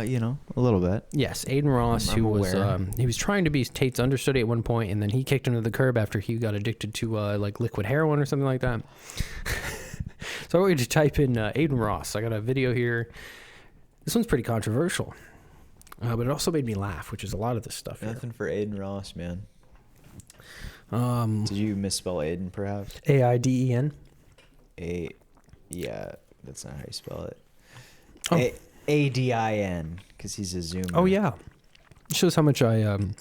You know, a little bit. Yes, Adin Ross, who was he was trying to be Tate's understudy at one point, and then he kicked him to the curb after he got addicted to like liquid heroin or something like that. So I want you to type in Adin Ross. I got a video here. This one's pretty controversial, but it also made me laugh, which is a lot of this stuff. Nothing for Adin Ross, man. Did you misspell Adin, perhaps? A-I-D-E-N? Yeah, that's not how you spell it. Oh. A-D-I-N, because he's a Zoomer. Oh, yeah. It shows how much I'm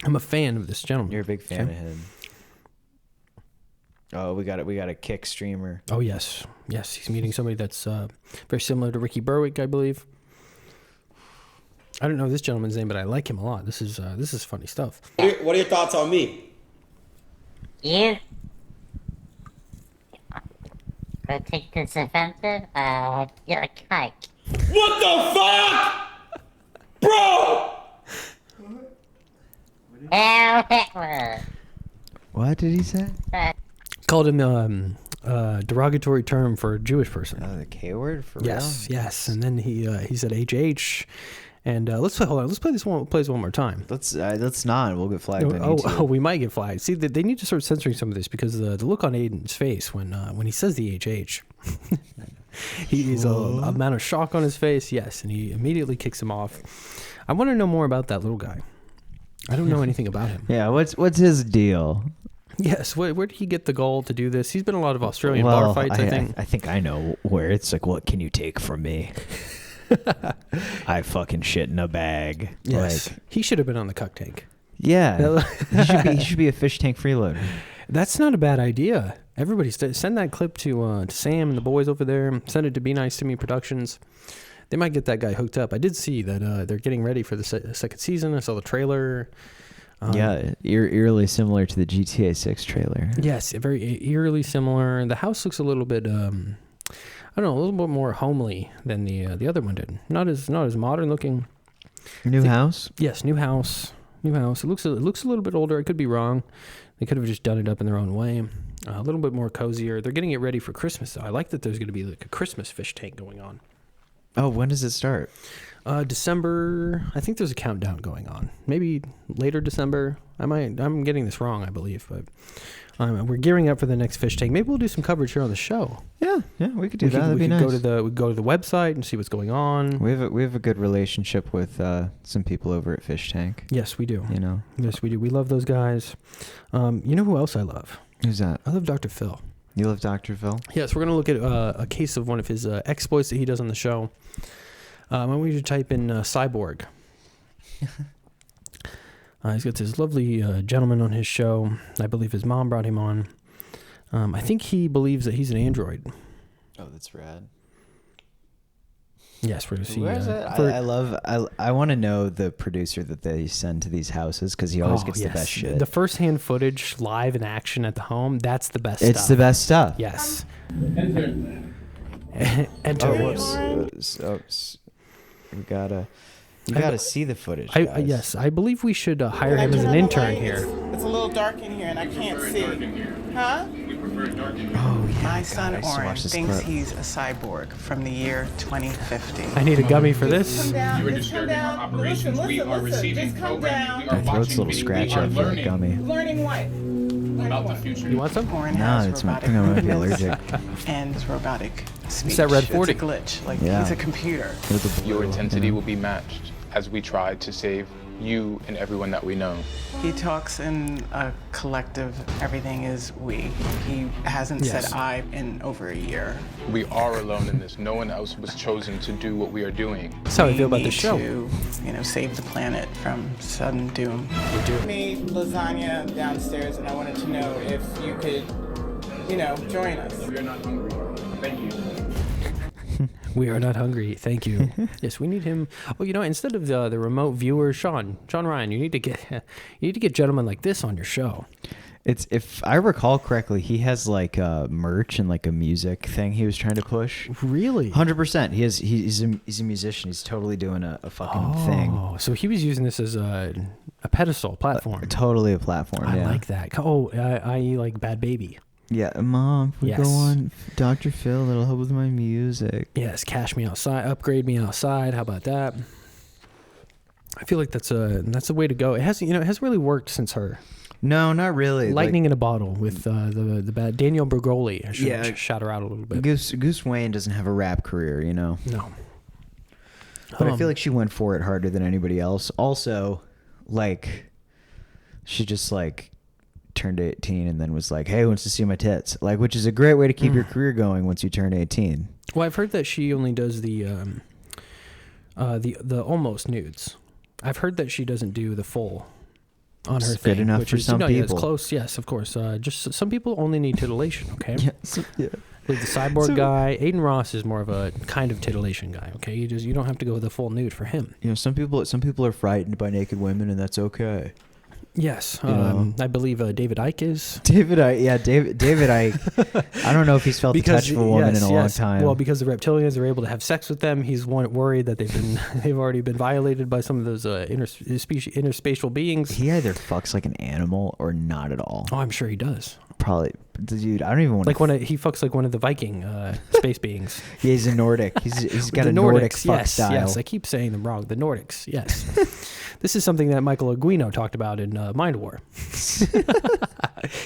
a fan of this gentleman. You're a big fan of him. Oh, we got a Kick streamer. Oh, yes. Yes, he's meeting somebody that's very similar to Ricky Berwick, I believe. I don't know this gentleman's name, but I like him a lot. This is funny stuff. What are your thoughts on me? Yeah. I think this offensive. You're a kike. What the fuck? Bro! Hell Hitler. What did he say? Called him derogatory term for a Jewish person. The K word for yes, real? yes. And then he said HH. And let's play this one. Play this one more time. Let's not. We'll get flagged. on YouTube. We might get flagged. See, they need to start censoring some of this because the look on Aiden's face when he says the HH, he's a amount of shock on his face. Yes, and he immediately kicks him off. I want to know more about that little guy. I don't know anything about him. Yeah, what's his deal? Yes, where did he get the gall to do this? He's been in a lot of Australian bar fights, I think. I think I know where it's like, what can you take from me? I fucking shit in a bag. Yes, like, he should have been on the cuck tank. Yeah, he should be a fish tank freeloader. That's not a bad idea. Everybody, send that clip to Sam and the boys over there. Send it to Be Nice to Me Productions. They might get that guy hooked up. I did see that they're getting ready for the second season. I saw the trailer. Yeah, eerily similar to the GTA 6 trailer. Yes, very eerily similar. The house looks a little bit, I don't know, a little bit more homely than the other one did. Not as modern looking. New house? Yes, new house. New house. It looks a little bit older. I could be wrong. They could have just done it up in their own way. A little bit more cozier. They're getting it ready for Christmas, though. I like that there's going to be like a Christmas fish tank going on. Oh, when does it start? December. I think there's a countdown going on. Maybe later December. I'm getting this wrong, I believe, but we're gearing up for the next fish tank. Maybe we'll do some coverage here on the show. Yeah, we could do that. That'd be nice. We could go to the website and see what's going on. We have a good relationship with some people over at Fish Tank. Yes, we do. You know. Yes, we do. We love those guys. You know who else I love? Who's that? I love Dr.Phil. You love Dr.Phil? Yes, we're gonna look at a case of one of his exploits that he does on the show. I want you to type in Cyborg. He's got this lovely gentleman on his show. I believe his mom brought him on. I think he believes that he's an android. Oh, that's rad. Yes, we're going to see. Where is it? I want to know the producer that they send to these houses because he always gets the best shit. The first-hand footage live in action at the home, that's the best stuff. It's the best stuff. Yes. Enter. Whoops. You gotta see the footage. Yes, I believe we should hire him as an intern here. It's a little dark in here, and I can't see. Huh? Oh yeah. My son Oren thinks he's a cyborg from the year 2050. I need a gummy for this. You are disturbing our operations. We are receiving programming. My throat's a little scratchy after the gummy. Learning what? About the future. You want some? Oren No, has it's I robotic think I might be movements allergic. and robotic speech. It's that red 40. It's a glitch. Like Yeah. he's a computer. Your intensity will be matched as we try to save you and everyone that we know. He talks in a collective, everything is we. He hasn't Yes. said I in over a year. We are alone in this. No one else was chosen to do what we are doing. That's how I feel about We the need show. to, save the planet from sudden doom. We do. I made lasagna downstairs, and I wanted to know if you could, join us. We are not hungry. Thank you. We are not hungry. Thank you. Yes, we need him. Oh, instead of the remote viewer, Shawn Ryan, you need to get gentlemen like this on your show. It's, if I recall correctly, he has like a merch and like a music thing he was trying to push. Really? 100%. He's a musician. He's totally doing a fucking thing. Oh, so he was using this as a pedestal platform. Totally a platform. I yeah. like that. Oh, I like Bad Baby. Yeah, Mom, we Yes. go on Dr. Phil. That'll help with my music. Yes, cash me outside, upgrade me outside. How about that? I feel like that's a way to go. It hasn't really worked since her. No, not really. Lightning in a Bottle with the bad Danielle Bergoli. I should shout her out a little bit. Goose Wayne doesn't have a rap career, No. But I feel like she went for it harder than anybody else. Also, she just turned 18 and then was like, "Hey, wants to see my tits?" Which is a great way to keep your career going once you turn 18. Well, I've heard that she only does the almost nudes. I've heard that she doesn't do the full on her It's thing. good enough which for is, some Yeah, people. it's close. Yes, of course. Just some people only need titillation. Okay. Yeah. Like the cyborg guy, Aiden Ross is more of a kind of titillation guy. Okay, you don't have to go with the full nude for him. Some people are frightened by naked women, and that's okay. Yes, You know? I believe David Icke is. David Icke. I don't know if he's felt the touch of a woman in a long time. Well, because the reptilians are able to have sex with them, he's worried that they've already been violated by some of those interspatial beings. He either fucks like an animal or not at all. Oh, I'm sure he does. Probably, dude. I don't even want he fucks like one of the Viking space beings. Yeah, he's a Nordic. He's got the a Nordic Nordics, fuck yes, style. Yes, I keep saying them wrong. The Nordics, yes. This is something that Michael Aguino talked about in Mind War.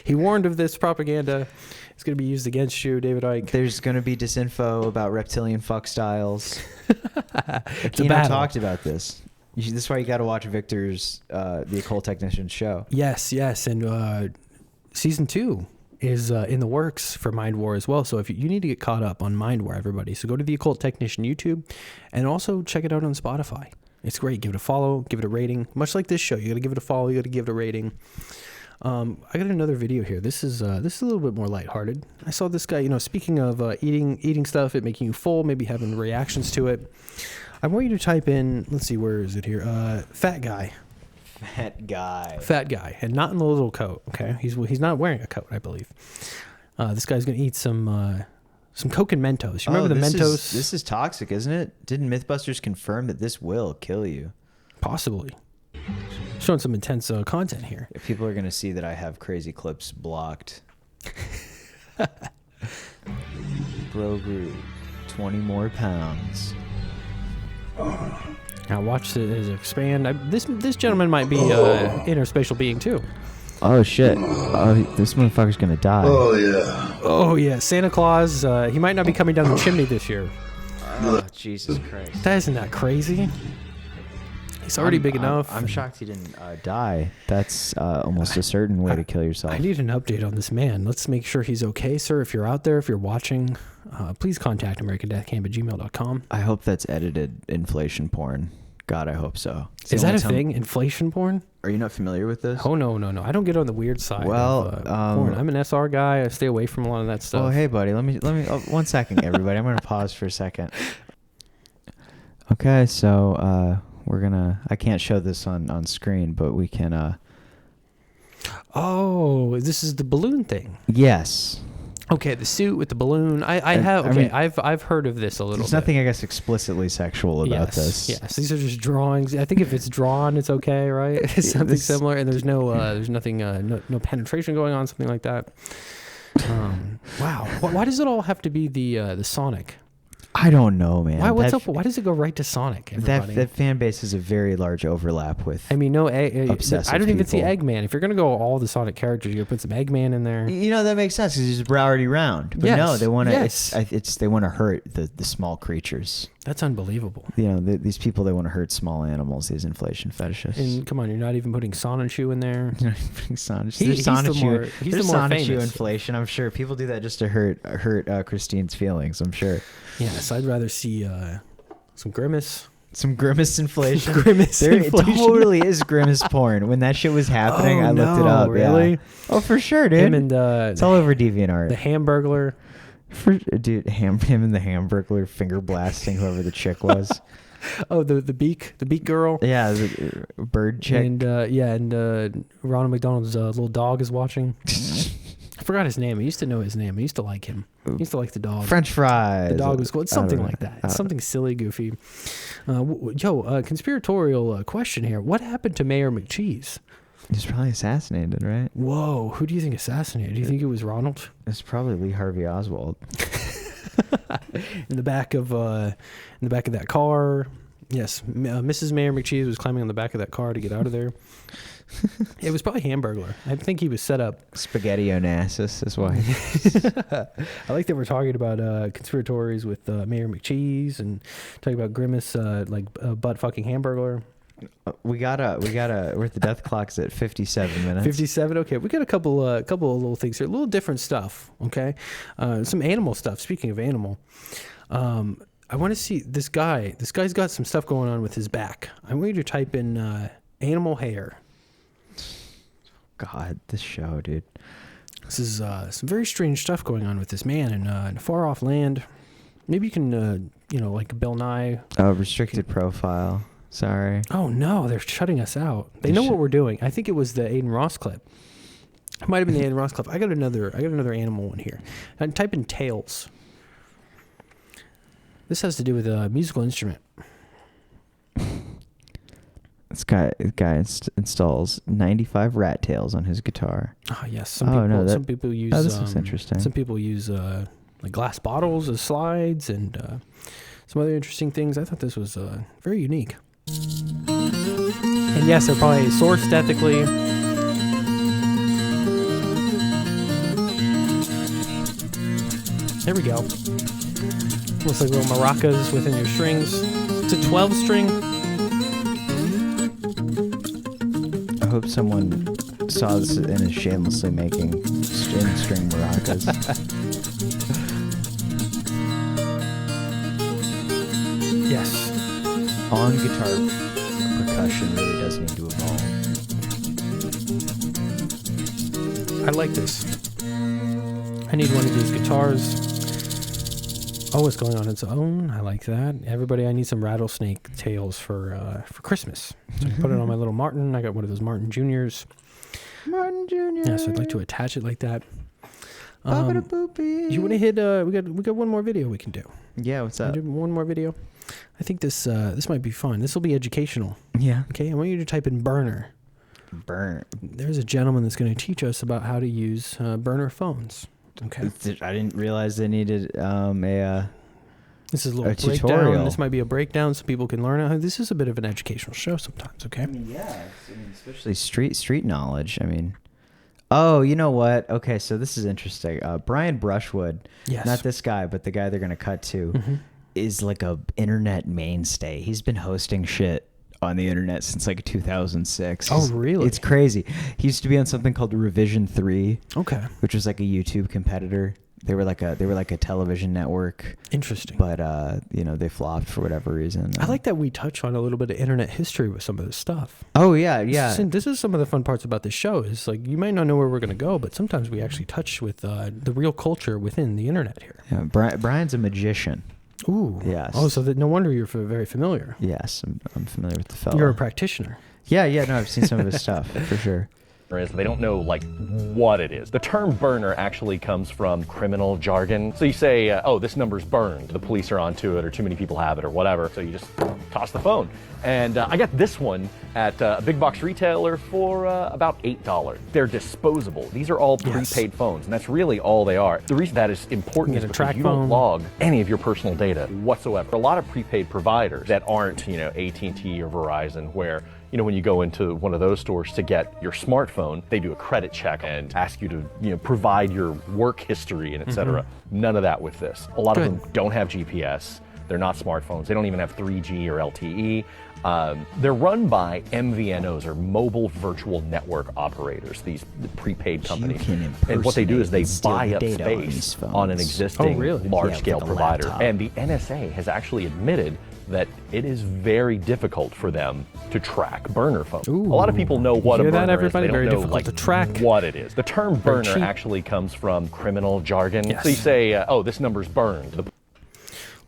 He warned of this propaganda. It's going to be used against you, David Icke. There's going to be disinfo about reptilian fuck styles. Akino talked about this. This is why you got to watch Victor's The Occult Technician show. Yes, and season 2 is in the works for Mind War as well. So if you need to get caught up on Mind War, everybody, so go to The Occult Technician YouTube and also check it out on Spotify. It's great. Give it a follow. Give it a rating. Much like this show, you got to give it a follow. You got to give it a rating. I got another video here. This is a little bit more lighthearted. I saw this guy. Speaking of eating stuff, it making you full, maybe having reactions to it. I want you to type in. Let's see, where is it here? Fat guy. Fat guy, and not in the little coat. Okay, he's not wearing a coat, I believe. This guy's gonna eat some Coke and Mentos. You remember the Mentos? This is toxic, isn't it? Didn't Mythbusters confirm that this will kill you? Possibly. Showing some intense content here. If people are gonna see that I have crazy clips blocked. Bro grew 20 more pounds. Now watch it expand. This gentleman might be interspatial being too. Oh shit! Oh, this motherfucker's gonna die. Oh yeah. Oh yeah, Santa Claus. He might not be coming down the chimney this year. Oh Jesus Christ! Isn't that crazy? He's already big enough. I'm shocked he didn't die. That's almost a certain way to kill yourself. I need an update on this man. Let's make sure he's okay, sir. If you're out there, if you're watching, please contact AmericanDeathCamp@gmail.com. I hope that's edited inflation porn. God, I hope so. Is that a thing? Inflation porn? Are you not familiar with this? Oh no. I don't get on the weird side. Well, of, porn. I'm an SR guy. I stay away from a lot of that stuff. Oh hey buddy, let me 1 second, everybody. I'm gonna pause for a second. Okay, so I can't show this on screen, but we can. Oh, this is the balloon thing. Yes. Okay, the suit with the balloon. I've heard of this a little bit. There's nothing, I guess, explicitly sexual about this. Yes, these are just drawings. I think if it's drawn, it's okay, right? It's something similar, and there's nothing, no penetration going on, something like that. Wow. Why does it all have to be the Sonic? I don't know, man. Why does it go right to Sonic? Everybody? That fan base is a very large overlap with. I mean, obsessive I don't even see people. Eggman. If you're gonna go all the Sonic characters, you're gonna put some Eggman in there. That makes sense because he's already round. But yes. no, they want to. Yes. They want to hurt the small creatures. That's unbelievable. These people, they want to hurt small animals. These inflation fetishists. And come on, you're not even putting Sonichu in there. You're not even putting Sonichu. He's the more famous. Inflation. I'm sure people do that just to hurt Christine's feelings. I'm sure. Yes, I'd rather see some Grimace. Some Grimace inflation. Inflation. Totally is Grimace porn. When that shit was happening, I looked it up. Really? Yeah. Oh, for sure, dude. Him and it's all over DeviantArt. The Hamburglar. Him and the Hamburglar finger blasting whoever the chick was. Oh, the beak girl. Yeah, the bird chick. And Ronald McDonald's little dog is watching. I forgot his name. I used to know his name. I used to like him. I used to like the dog. French fries. The dog was cool. It's something like that. It's something silly, goofy. Conspiratorial question here. What happened to Mayor McCheese? He's probably assassinated, right? Whoa. Who do you think assassinated? Do you think it was Ronald? It's probably Lee Harvey Oswald. in the back of that car. Yes, Mrs. Mayor McCheese was climbing on the back of that car to get out of there. It was probably Hamburglar. I think he was set up. Spaghetti Onassis is why. I like that we're talking about conspiratories with Mayor McCheese and talking about Grimace butt fucking Hamburglar. We're at the death clock's at 57 minutes. 57. Okay, we got a couple of little things here, a little different stuff. Okay, some animal stuff. Speaking of animal, I want to see this guy. This guy's got some stuff going on with his back. I want you to type in animal hair. God, this show, dude. This is some very strange stuff going on with this man in a far off land. Maybe you can, like Bill Nye. Restricted profile. Sorry. Oh no, they're shutting us out. They know what we're doing. I think it was the Aiden Ross clip. It might have been the Aiden Ross clip. I got another animal one here. And type in tails. This has to do with a musical instrument. This guy installs 95 rat tails on his guitar. Oh yes, some people use. Oh, this looks interesting. Some people use like glass bottles as slides and some other interesting things. I thought this was very unique. And yes, they're probably sourced ethically. There we go. Looks like little maracas within your strings. It's a 12-string. I hope someone saw this and is shamelessly making string maracas. Yes. On guitar, percussion really does need to evolve. I like this. I need one of these guitars. Oh, it's going on its own. I like that. Everybody, I need some Rattlesnake tails for Christmas. So I can put it on my little Martin. I got one of those Martin Juniors. Martin Jr. Yeah, so I'd like to attach it like that. You want to hit? We got one more video we can do. Yeah, what's up? One more video. I think this might be fun. This will be educational. Yeah. Okay, I want you to type in burner. Burner. There's a gentleman that's going to teach us about how to use burner phones. Okay. I didn't realize they needed This is a little breakdown. tutorial. This might be a breakdown so people can learn it. This is a bit of an educational show sometimes, okay? I mean, yeah. Especially street knowledge. I mean, oh, you know what? Okay, so this is interesting. Brian Brushwood, Yes. not this guy, but the guy they're going to cut to, is like a internet mainstay. He's been hosting shit on the internet since like 2006. Oh, really? It's crazy. He used to be on something called Revision 3. Okay. Which was like a YouTube competitor. They were like a television network. Interesting. But they flopped for whatever reason. I like that we touch on a little bit of internet history with some of this stuff. Oh yeah, yeah. This is some of the fun parts about this show. Is like you might not know where we're going to go, but sometimes we actually touch with the real culture within the internet here. Yeah, Brian's a magician. Ooh. Yes. Oh, so no wonder you're very familiar. Yes, I'm familiar with the fellow. You're a practitioner. Yeah, no, I've seen some of his stuff for sure. Is they don't know like what it is. The term burner actually comes from criminal jargon. So you say, oh, this number's burned. The police are onto it, or too many people have it, or whatever. So you just toss the phone. And I got this one at a big box retailer for about $8. They're disposable. These are all prepaid phones, and that's really all they are. The reason that is important is because you don't log any of your personal data whatsoever. A lot of prepaid providers that aren't, AT&T or Verizon, where when you go into one of those stores to get your smartphone, they do a credit check and ask you to, provide your work history and et cetera. None of that with this. A lot of them don't have GPS. They're not smartphones. They don't even have 3G or LTE. They're run by MVNOs, or mobile virtual network operators, these prepaid companies. And what they do is they buy up space on an existing large-scale provider. And the NSA has actually admitted that it is very difficult for them to track burner phones. Ooh. A lot of people know what a burner is. They don't very know difficult to track. what it is. The term burner actually comes from criminal jargon. Yes. So you say, oh, this number's burned.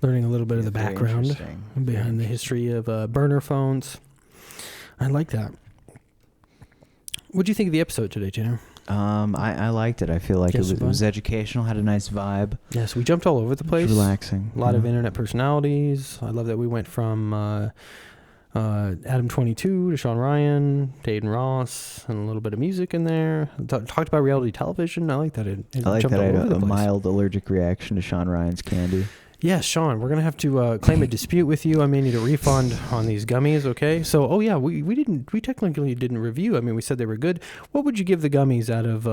Learning a little bit of the background behind the history of burner phones. I like that. What do you think of the episode today, Tanner? I liked it. I feel like it was educational, had a nice vibe. Yes, we jumped all over the place. Relaxing. A lot of internet personalities. I love that we went from Adam 22 to Shawn Ryan to Aiden Ross, and a little bit of music in there. Talked about reality television. I like that. I like that I had a mild allergic reaction to Shawn Ryan's candy. Yeah, Shawn, we're going to have to claim a dispute with you. I may need a refund on these gummies, okay? So, we technically didn't review. I mean, we said they were good. What would you give the gummies out of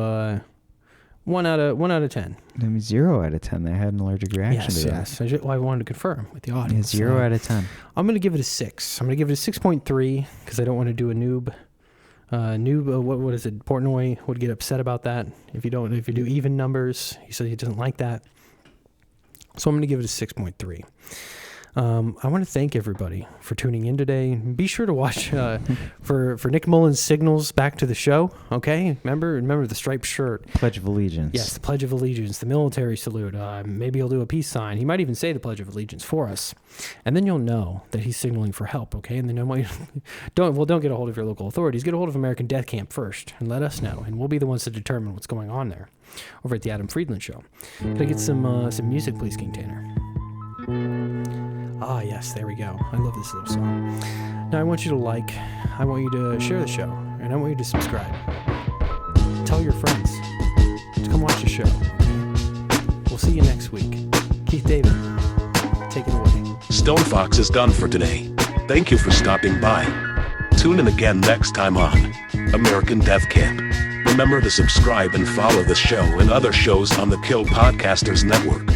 1 out of 10? I mean, 0 out of 10. They had an allergic reaction to that. Yes. I wanted to confirm with the audience. Yeah, 0 out of 10. I'm going to give it a 6. I'm going to give it a 6.3 because I don't want to do a noob. What is it? Portnoy would get upset about that if you do even numbers. He said he doesn't like that. So I'm going to give it a 6.3. I want to thank everybody for tuning in today. Be sure to watch for Nick Mullen's signals back to the show. Okay, remember the striped shirt, Pledge of Allegiance. Yes, the Pledge of Allegiance, the military salute. Maybe he'll do a peace sign. He might even say the Pledge of Allegiance for us, and then you'll know that he's signaling for help. Okay, and then don't get a hold of your local authorities. Get a hold of American Deathcamp first, and let us know, and we'll be the ones to determine what's going on there. Over at the Adam Friedland Show. Can I get some music, please, King Tanner? Ah, yes, there we go. I love this little song. Now, I want you to I want you to share the show, and I want you to subscribe. Tell your friends to come watch the show. We'll see you next week. Keith David, take it away. Stone Fox is done for today. Thank you for stopping by. Tune in again next time on American Death Camp. Remember to subscribe and follow the show and other shows on the Kill Podcasters Network.